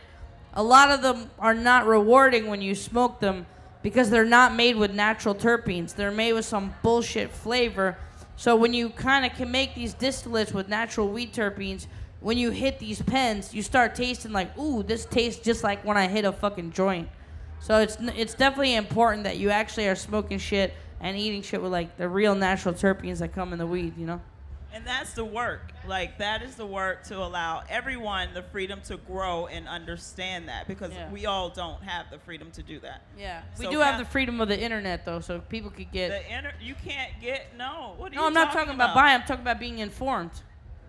S3: A lot of them are not rewarding when you smoke them because they're not made with natural terpenes. They're made with some bullshit flavor. So when you kind of can make these distillates with natural weed terpenes, when you hit these pens, you start tasting like, ooh, this tastes just like when I hit a fucking joint. So it's definitely important that you actually are smoking shit and eating shit with like the real natural terpenes that come in the weed, you know?
S5: And that's the work. Like, that is the work to allow everyone the freedom to grow and understand that, because we all don't have the freedom to do that.
S3: Yeah. We
S5: So
S3: do have the freedom of the internet, though, so people could get...
S5: You can't get... No. What are you
S3: No, I'm not talking about buying. I'm talking about being informed.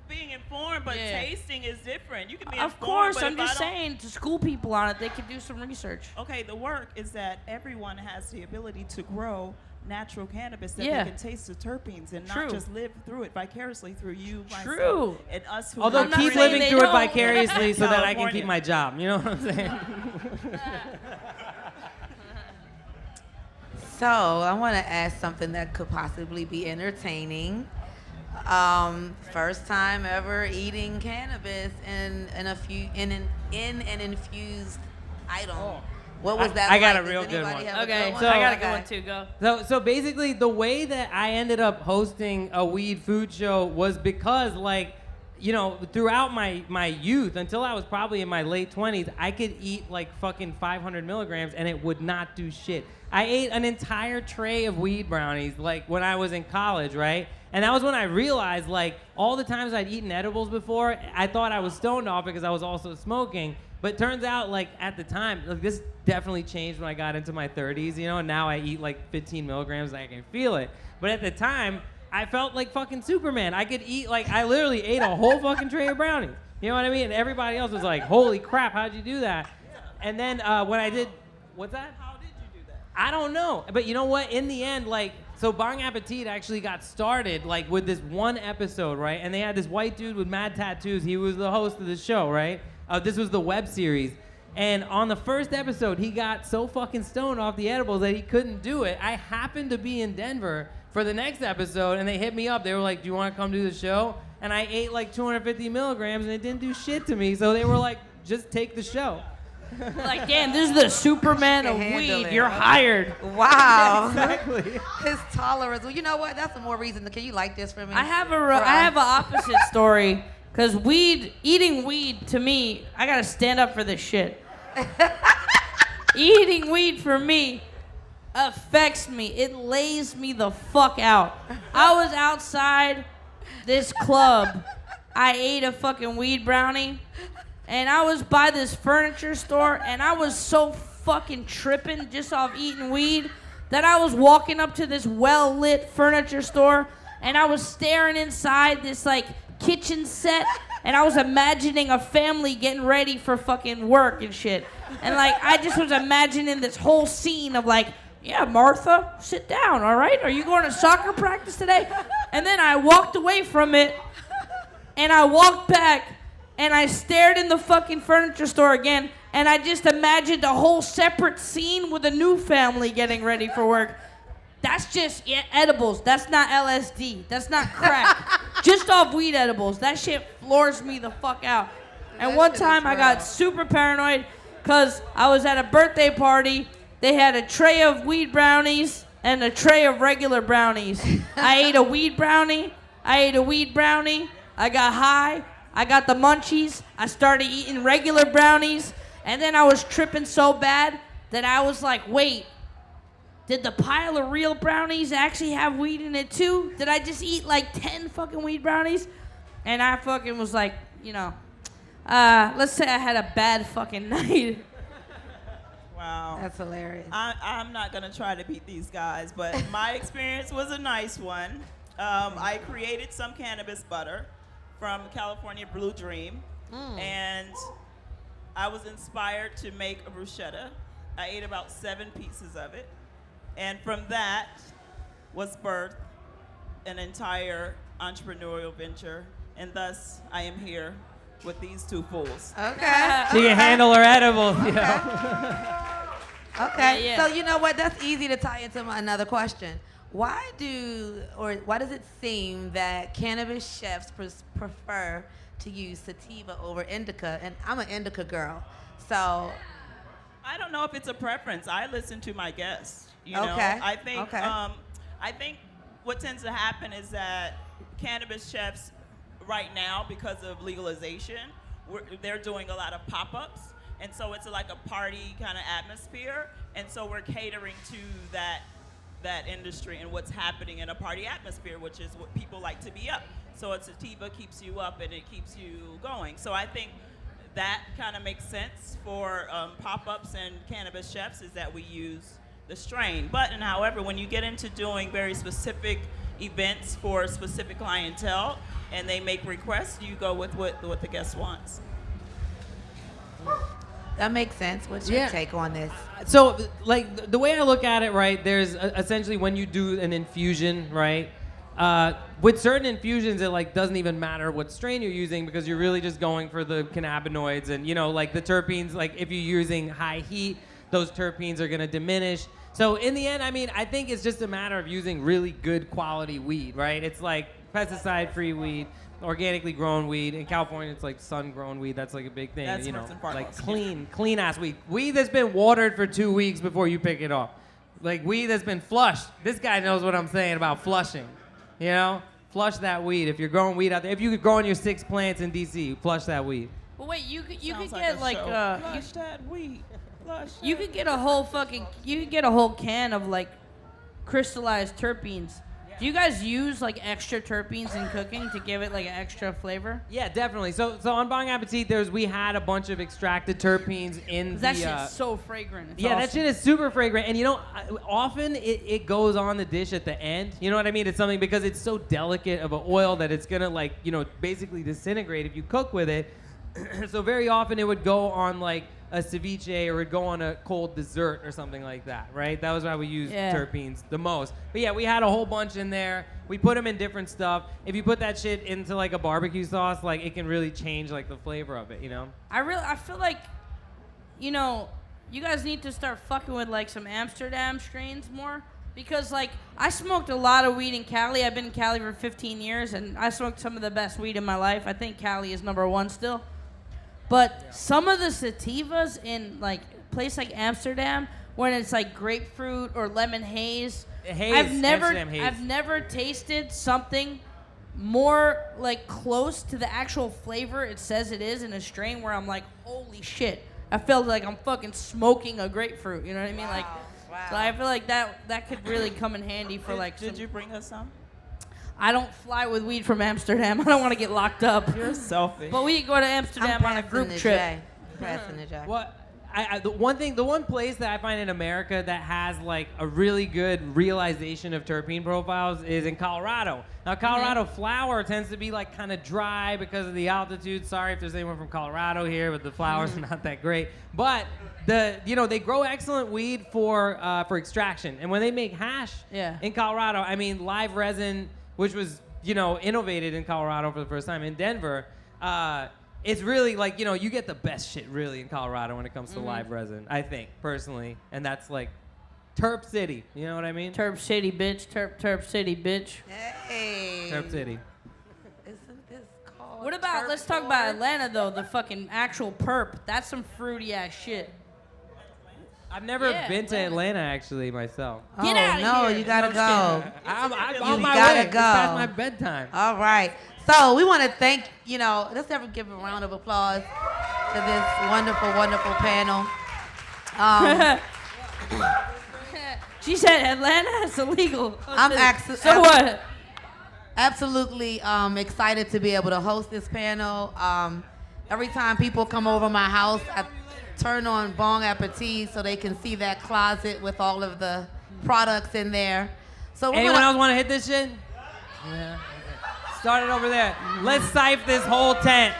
S5: Being informed, but
S3: Yeah.
S5: tasting is different. You can be
S3: Of
S5: informed,
S3: course,
S5: but
S3: I'm
S5: if I
S3: just
S5: don't-
S3: saying, to school people on it, they could do some research.
S5: Okay, the work is that everyone has the ability to grow natural cannabis that
S3: Yeah.
S5: they can taste the terpenes and
S3: True.
S5: not just live through it vicariously through you, myself,
S3: True.
S5: and us who
S2: Although
S5: live
S2: keep
S5: free.
S2: living
S3: they
S2: through it
S3: don't.
S2: vicariously so that I can
S5: California.
S2: keep my job. You know what I'm saying?
S1: So I want to ask something that could possibly be entertaining. First time ever eating cannabis in an infused item. What was that?
S2: I got
S1: like?
S2: a real
S1: Does
S2: good
S1: anybody
S2: one.
S1: have a
S3: Okay,
S1: good
S3: so
S2: So-
S3: I got a good
S1: Okay.
S3: one, too. Go.
S2: So basically, the way that I ended up hosting a weed food show was because, like, you know, throughout my youth, until I was probably in my late 20s, I could eat like fucking 500 milligrams and it would not do shit. I ate an entire tray of weed brownies like when I was in college, right? And that was when I realized, like, all the times I'd eaten edibles before, I thought I was stoned off because I was also smoking. But turns out, like, at the time, like, this definitely changed when I got into my 30s, you know, and now I eat like 15 milligrams and I can feel it. But at the time, I felt like fucking Superman. I could eat, like, I literally ate a whole fucking tray of brownies. You know what I mean? And everybody else was like, holy crap, how'd you do that? And then when I did, what's that?
S5: How did you do that?
S2: I don't know. But you know what? In the end, like, so Bong Appetit actually got started, like, with this one episode, right? And they had this white dude with mad tattoos. He was the host of the show, right? This was the web series. And on the first episode, he got so fucking stoned off the edibles that he couldn't do it. I happened to be in Denver for the next episode, and they hit me up. They were like, do you want to come do the show? And I ate like 250 milligrams, and it didn't do shit to me. So they were like, just take the show.
S3: Like, damn, this is the Superman of
S1: Can handle
S3: weed.
S1: it.
S3: You're hired.
S1: Wow.
S2: Exactly.
S1: His tolerance. Well, you know what? That's some more reason. Can you like this for me?
S3: I have an opposite story. Because eating weed, to me, I got to stand up for this shit. Eating weed, for me, affects me. It lays me the fuck out. I was outside this club. I ate a fucking weed brownie. And I was by this furniture store, and I was so fucking tripping just off eating weed that I was walking up to this well-lit furniture store, and I was staring inside this, like, kitchen set, and I was imagining a family getting ready for fucking work and shit. And, like, I just was imagining this whole scene of, like, yeah, Martha, sit down, all right? Are you going to soccer practice today? And then I walked away from it, and I walked back, and I stared in the fucking furniture store again, and I just imagined a whole separate scene with a new family getting ready for work. That's just edibles. That's not LSD. That's not crack. Just off weed edibles. That shit floors me the fuck out. And
S1: That
S3: one
S1: shit
S3: time
S1: is
S3: I got
S1: rough.
S3: super paranoid because I was at a birthday party. They had a tray of weed brownies and a tray of regular brownies. I ate a weed brownie. I got high. I got the munchies. I started eating regular brownies. And then I was tripping so bad that I was like, wait, did the pile of real brownies actually have weed in it too? Did I just eat like 10 fucking weed brownies? And I fucking was like, you know, let's say I had a bad fucking night.
S5: Wow.
S1: That's hilarious.
S5: I'm not going to try to beat these guys, but my experience was a nice one. I created some cannabis butter from California Blue Dream, and I was inspired to make a bruschetta. I ate about 7 pieces of it, and from that, was birthed an entire entrepreneurial venture, and thus I am here with these two fools.
S1: Okay.
S2: She can handle her edibles.
S1: Okay. Okay.
S3: Yeah.
S1: So you know what? That's easy to tie into another question. Why does it seem that cannabis chefs prefer to use sativa over indica? And I'm an indica girl, so.
S5: I don't know if it's a preference. I listen to my guests. You know,
S1: Okay.
S5: I think
S1: Okay.
S5: I think what tends to happen is that cannabis chefs right now, because of legalization, they're doing a lot of pop-ups, and so it's like a party kind of atmosphere, and so we're catering to that industry and what's happening in a party atmosphere, which is what people like to be up. So a sativa keeps you up and it keeps you going. So I think that kind of makes sense for pop-ups and cannabis chefs, is that we use the strain. But and however, when you get into doing very specific events for specific clientele and they make requests, you go with what the guest wants.
S1: That makes sense. What's your
S2: Yeah.
S1: take on this?
S2: So, like, the way I look at it, right, there's essentially when you do an infusion, right, with certain infusions, it, like, doesn't even matter what strain you're using because you're really just going for the cannabinoids and, you know, like, the terpenes, like, if you're using high heat, those terpenes are going to diminish. So, in the end, I mean, I think it's just a matter of using really good quality weed, right? It's like pesticide-free weed, organically grown weed. In California, it's like sun-grown weed. That's like a big thing.
S5: That's
S2: you know,
S5: first and foremost.
S2: like clean ass weed. Weed that's been watered for 2 weeks before you pick it off. Like weed that's been flushed. This guy knows what I'm saying about flushing. You know, flush that weed. If you're growing weed out there, if you could grow in your 6 plants in DC, flush that weed.
S3: But wait, you could
S5: Sounds
S3: get
S5: a
S3: like
S5: show. Flush that weed. Flush
S3: you
S5: that
S3: could get a whole can of like crystallized terpenes. Do you guys use like extra terpenes in cooking to give it like an extra flavor?
S2: Yeah, definitely. So on Bon Appetit, we had a bunch of extracted terpenes in
S3: 'Cause
S2: the.
S3: that shit's so fragrant. It's
S2: Yeah,
S3: awesome.
S2: that shit is super fragrant, and you know, often it goes on the dish at the end. You know what I mean? It's something because it's so delicate of an oil that it's gonna like, you know, basically disintegrate if you cook with it. So very often it would go on like a ceviche or it would go on a cold dessert or something like that, right? That was why we used terpenes the most. But yeah, we had a whole bunch in there. We put them in different stuff. If you put that shit into like a barbecue sauce, like it can really change like the flavor of it, you know?
S3: I feel like, you know, you guys need to start fucking with like some Amsterdam strains more. Because like I smoked a lot of weed in Cali. I've been in Cali for 15 years and I smoked some of the best weed in my life. I think Cali is #1 still. But some of the sativas in like place like Amsterdam, when it's like grapefruit or lemon haze,
S2: Amsterdam haze.
S3: I've never tasted something more like close to the actual flavor it says it is in a strain where I'm like, holy shit, I felt like I'm fucking smoking a grapefruit. You know what I mean? Like, so I feel like that could really come in handy for like.
S5: Did you bring us some?
S3: I don't fly with weed from Amsterdam. I don't want to get locked up.
S5: You're selfish.
S3: But we go to Amsterdam on a group trip.
S1: Passing the J.
S2: Well, the one place that I find in America that has like a really good realization of terpene profiles is in Colorado. Now, Colorado flower tends to be like kind of dry because of the altitude. Sorry if there's anyone from Colorado here, but the flowers are not that great. But they grow excellent weed for extraction, and when they make hash in Colorado, I mean live resin, which was innovated in Colorado for the first time in Denver. It's really like, you get the best shit really in Colorado when it comes to live resin, I think, personally. And that's like Terp City. You know what I mean?
S3: Terp City, bitch. Terp City, bitch.
S1: Hey.
S2: Terp City.
S1: Isn't this called
S3: What about, let's talk about Atlanta, though. The fucking actual perp. That's some fruity ass shit.
S2: I've never been to Atlanta, actually, myself.
S3: Get out of
S1: no,
S3: here.
S1: you gotta go.
S2: I'm
S1: You
S2: on my
S1: gotta
S2: way.
S1: go.
S2: It's past my bedtime.
S1: All right. So we want to thank, let's ever give a round of applause to this wonderful, wonderful panel.
S3: She said Atlanta is illegal.
S1: So
S3: what?
S1: Absolutely excited to be able to host this panel. Every time people come over my house, I turn on Bon Appetit so they can see that closet with all of the products in there. So
S2: Anyone else want to hit this shit? Yeah. Start it over there. Let's sipe this whole tent.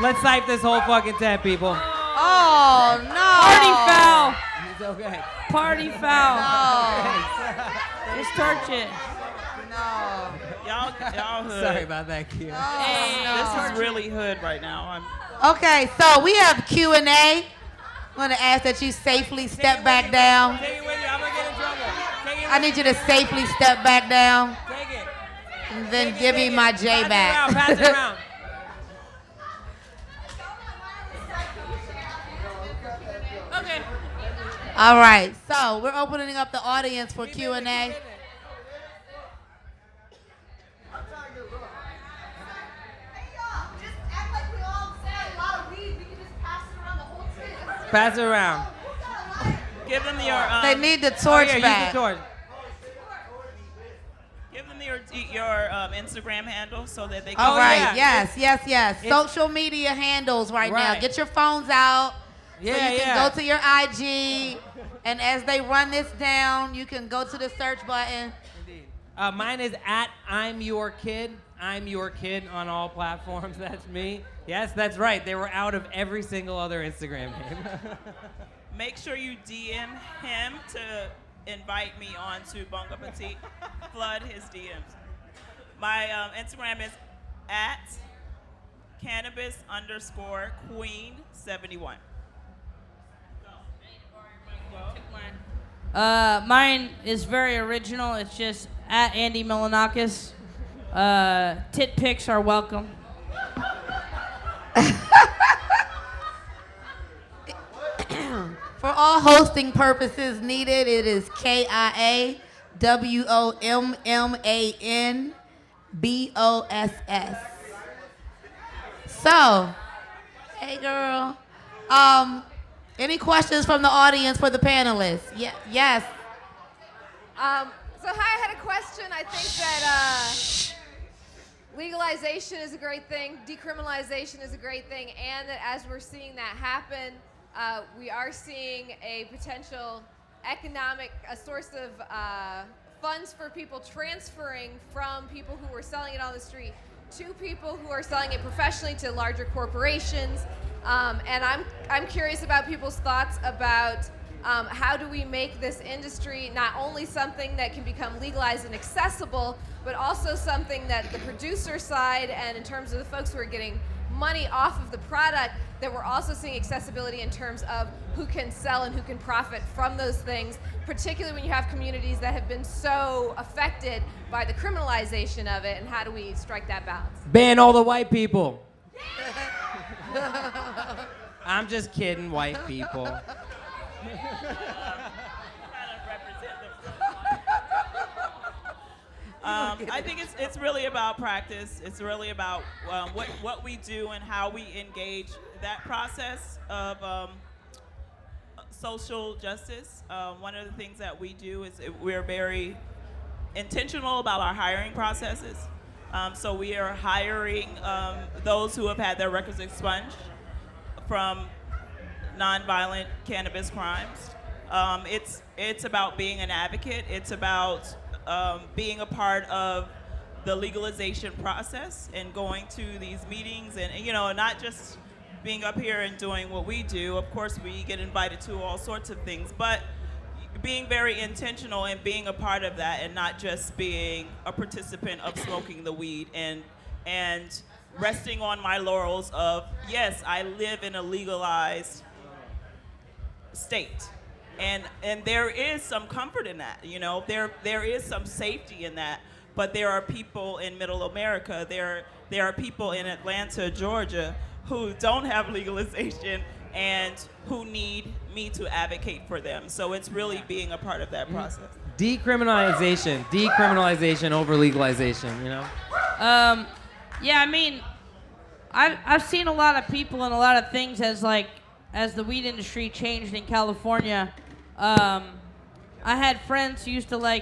S2: Let's sipe this whole fucking tent, people.
S1: Oh, no.
S3: Party foul.
S2: Okay.
S3: Party foul.
S1: No.
S3: Just torch it.
S1: No.
S5: Y'all hood.
S2: Sorry about that, Q.
S5: This is really hood right now.
S1: Okay, so we have Q&A. I'm going to ask that you safely step back down.
S2: Take it with you. I'm going to get in trouble. Take it
S1: I need you to safely step back down.
S2: Take it.
S1: And then give me my J back.
S2: Pass it around.
S3: Okay.
S1: All right, so we're opening up the audience for Q&A.
S2: Pass it around.
S5: Give them your.
S1: They need the torch
S2: Here,
S1: back.
S2: use the torch.
S5: Give them your Instagram handle so that they can.
S1: All right,
S2: yeah.
S1: yes. Social media handles right now.
S2: Right.
S1: Get your phones out so
S2: Yeah,
S1: you can go to your IG. And as they run this down, you can go to the search button.
S2: Mine is at I'm Your Kid. I'm Your Kid on all platforms. That's me. Yes, that's right. They were out of every single other Instagram name.
S5: Make sure you DM him to invite me on to Bon Appetit. Flood his DMs. My Instagram is at Cannabis_Queen71.
S3: Mine is very original. It's just at Andy Milonakis. Tit pics are welcome.
S1: For all hosting purposes needed, it is KIAWOMMANBOSS. So, hey girl. Any questions from the audience for the panelists? Yes.
S7: So hi, I had a question. I think that legalization is a great thing, decriminalization is a great thing, and that as we're seeing that happen, we are seeing a potential a source of funds for people transferring from people who are selling it on the street to people who are selling it professionally to larger corporations. And I'm curious about people's thoughts about how do we make this industry not only something that can become legalized and accessible, but also something that the producer side and in terms of the folks who are getting money off of the product, that we're also seeing accessibility in terms of who can sell and who can profit from those things, particularly when you have communities that have been so affected by the criminalization of it, and how do we strike that balance?
S2: Ban all the white people. I'm just kidding, white people.
S5: I think it's really about practice. It's really about what we do and how we engage that process of social justice. One of the things that we do is we're very intentional about our hiring processes. So we are hiring those who have had their records expunged from nonviolent cannabis crimes. It's about being an advocate. It's about being a part of the legalization process and going to these meetings and not just being up here and doing what we do. Of course, we get invited to all sorts of things, but being very intentional and being a part of that and not just being a participant of smoking the weed and resting on my laurels of, yes, I live in a legalized state. And there is some comfort in that, there is some safety in that, but there are people in middle America, there are people in Atlanta, Georgia, who don't have legalization and who need me to advocate for them. So it's really being a part of that process.
S2: Decriminalization over legalization,
S3: Yeah, I mean, I've seen a lot of people and a lot of things as the weed industry changed in California. I had friends who used to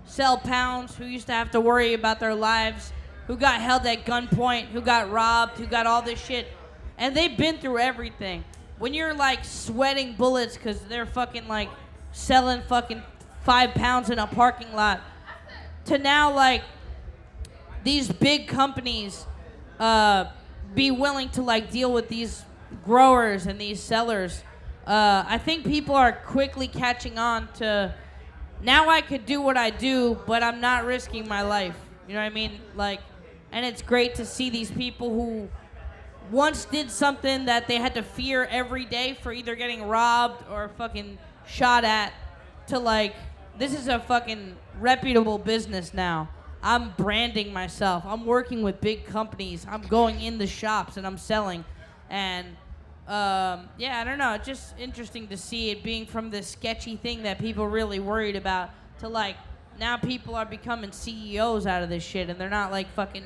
S3: sell pounds, who used to have to worry about their lives, who got held at gunpoint, who got robbed, who got all this shit. And they've been through everything. When you're sweating bullets because they're fucking selling fucking 5 pounds in a parking lot, to now these big companies be willing to deal with these growers and these sellers I think people are quickly catching on to, now I could do what I do, but I'm not risking my life. You know what I mean? Like, and it's great to see these people who once did something that they had to fear every day for either getting robbed or fucking shot at, to like, this is a fucking reputable business now. I'm branding myself. I'm working with big companies. I'm going in the shops and I'm selling. And yeah, I don't know. It's just interesting to see it being from this sketchy thing that people really worried about to like, now people are becoming CEOs out of this shit and they're not like fucking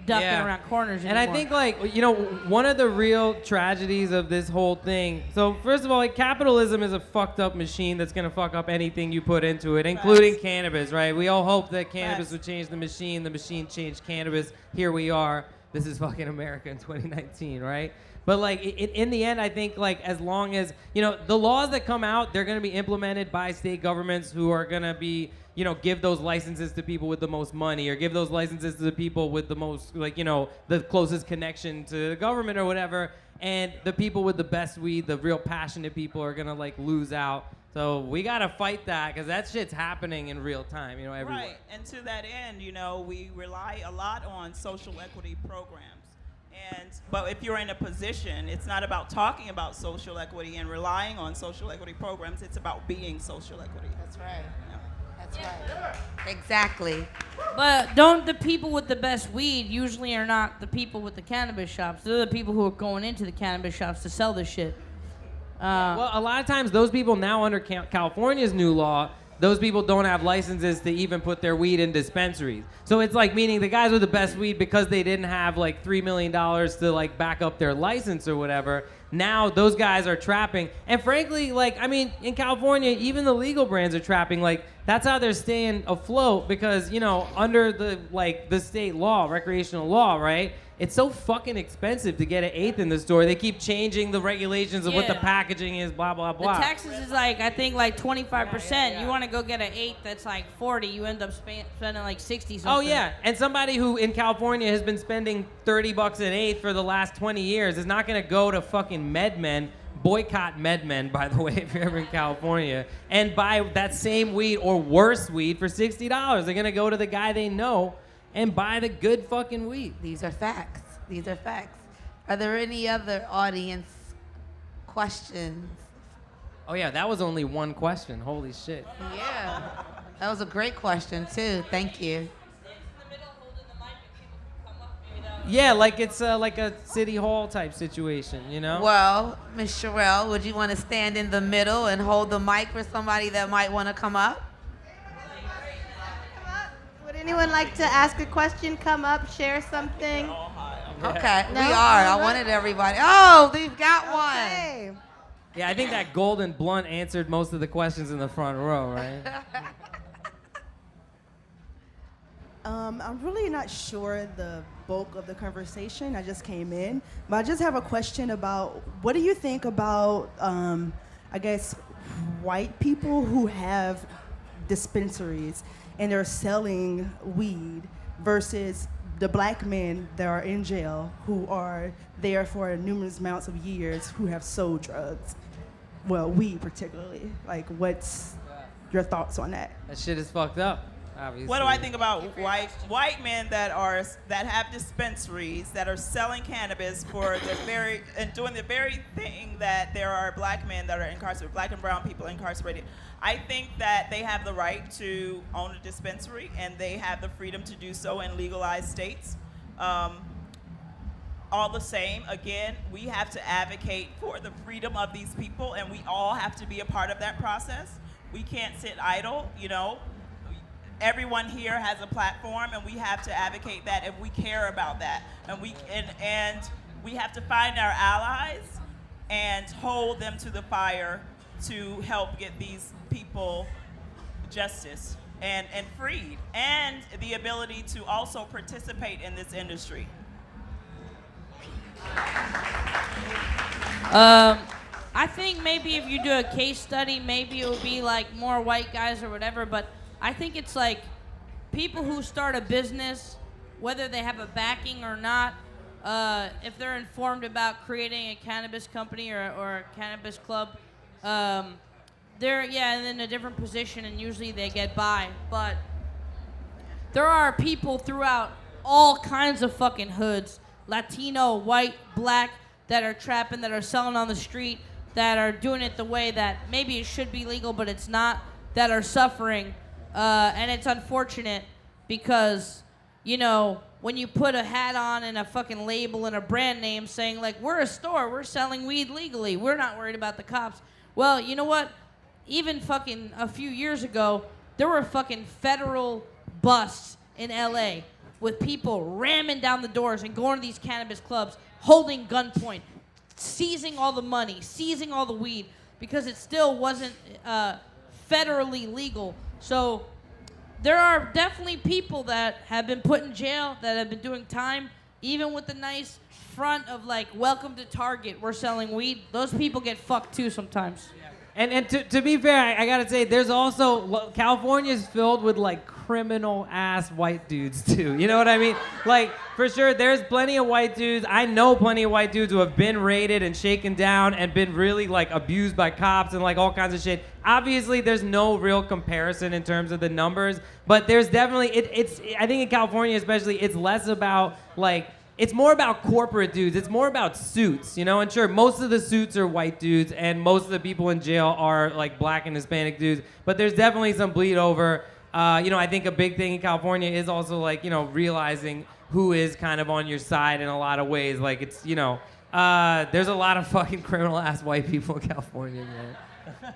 S3: ducking around corners anymore.
S2: And I think, like, you know, one of the real tragedies of this whole thing, so first of all, like, capitalism is a fucked up machine that's gonna fuck up anything you put into it, including cannabis, right? We all hope that cannabis would change the machine changed cannabis. Here we are. This is fucking America in 2019, right? But like in the end, I think like as long as, you know, the laws that come out, they're gonna be implemented by state governments who are gonna be, you know, give those licenses to people with the most money, or give those licenses to the people with the most, like, you know, the closest connection to the government or whatever. And the people with the best weed, the real passionate people, are gonna like lose out. So we gotta fight that, because that shit's happening in real time, you know, everywhere.
S5: Right, and to that end, you know, we rely a lot on social equity programs. But if you're in a position, it's not about talking about social equity and relying on social equity programs, it's about being social equity.
S1: That's right. That's right. Exactly.
S3: But don't the people with the best weed usually are not the people with the cannabis shops? They're the people who are going into the cannabis shops to sell this shit.
S2: Well, a lot of times those people now under California's new law, those people don't have licenses to even put their weed in dispensaries. So it's like, meaning the guys with the best weed, because they didn't have like $3 million to like back up their license or whatever, now those guys are trapping. And frankly, like, I mean, in California, even the legal brands are trapping. Like, that's how they're staying afloat, because, you know, under the, like, the state law, recreational law, right? It's so fucking expensive to get an eighth in the store. They keep changing the regulations of what the packaging is, blah, blah, blah.
S3: The taxes is like, I think like 25%. You want to go get an eighth that's like 40, you end up spending like 60 something.
S2: Oh yeah, and somebody who in California has been spending $30 an eighth for the last 20 years is not gonna go to fucking MedMen, boycott MedMen, by the way, if you're ever in California, and buy that same weed or worse weed for $60. They're gonna go to the guy they know and buy the good fucking weed.
S1: These are facts. These are facts. Are there any other audience questions?
S2: Oh yeah, that was only one question. Holy shit.
S1: Yeah. That was a great question too. Thank you.
S2: Yeah, like it's like a city hall type situation, you know?
S1: Well, Ms. Sherelle, would you want to stand in the middle and hold the mic for somebody that might want to come up?
S4: Would anyone like to ask a question, come up, share something?
S1: Okay,
S4: No?
S1: we are. I
S4: All right.
S1: wanted everybody. Oh, we've got one.
S4: Okay.
S2: Yeah, I think that golden blunt answered most of the questions in the front row, right?
S8: I'm really not sure the bulk of the conversation. I just came in. But I just have a question about, what do you think about, I guess, white people who have dispensaries and they're selling weed versus the black men that are in jail who are there for numerous amounts of years who have sold drugs? Well, weed particularly. Like, what's your thoughts on that?
S2: That shit is fucked up, obviously.
S5: What do I think about white men that have dispensaries that are selling cannabis for and doing the very thing that there are black men that are incarcerated, black and brown people incarcerated? I think that they have the right to own a dispensary and they have the freedom to do so in legalized states. All the same, again, we have to advocate for the freedom of these people, and we all have to be a part of that process. We can't sit idle, you know. Everyone here has a platform, and we have to advocate that if we care about that. And we have to find our allies and hold them to the fire to help get these people justice and freed, and the ability to also participate in this industry.
S3: I think maybe if you do a case study, maybe it would be like more white guys or whatever, but I think it's like people who start a business, whether they have a backing or not, if they're informed about creating a cannabis company or a cannabis club, they're in a different position, and usually they get by. But there are people throughout all kinds of fucking hoods, Latino, white, black, that are trapping, that are selling on the street, that are doing it the way that maybe it should be legal, but it's not, that are suffering. And it's unfortunate because, you know, when you put a hat on and a fucking label and a brand name saying, like, we're a store, we're selling weed legally, we're not worried about the cops. Well, you know what? Even fucking a few years ago, there were fucking federal busts in LA with people ramming down the doors and going to these cannabis clubs, holding gunpoint, seizing all the money, seizing all the weed, because it still wasn't federally legal. So there are definitely people that have been put in jail, that have been doing time, even with the nice front of like, welcome to Target, we're selling weed. Those people get fucked too sometimes.
S2: And to be fair, I gotta say, there's also, California's filled with like criminal ass white dudes too. You know what I mean? Like, for sure, there's plenty of white dudes. I know plenty of white dudes who have been raided and shaken down and been really like abused by cops and like all kinds of shit. Obviously, there's no real comparison in terms of the numbers, but there's definitely, it's I think in California especially, it's less about like, it's more about corporate dudes. It's more about suits, you know? And sure, most of the suits are white dudes, and most of the people in jail are like black and Hispanic dudes. But there's definitely some bleed over. You know, I think a big thing in California is also like, you know, realizing who is kind of on your side in a lot of ways. Like it's, you know, there's a lot of fucking criminal ass white people in California, man.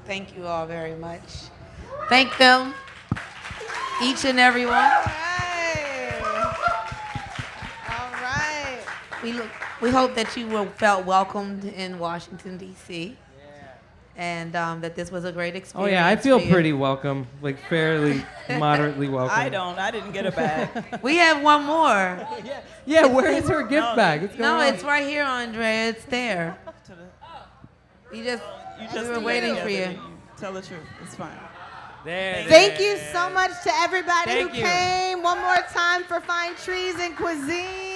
S1: Thank you all very much. Thank them, each and every one. We hope that you felt welcomed in Washington, D.C. And that this was a great experience.
S2: Oh yeah, I feel pretty welcome, like fairly, moderately welcome.
S5: I don't. I didn't get a bag.
S1: We have one more.
S2: Yeah, where is her gift bag?
S1: It's right here, Andrea. It's there. We were waiting for you.
S5: Tell the truth. It's fine.
S4: Thank you so much to everybody who came. One more time for Fine Trees and Cuisine.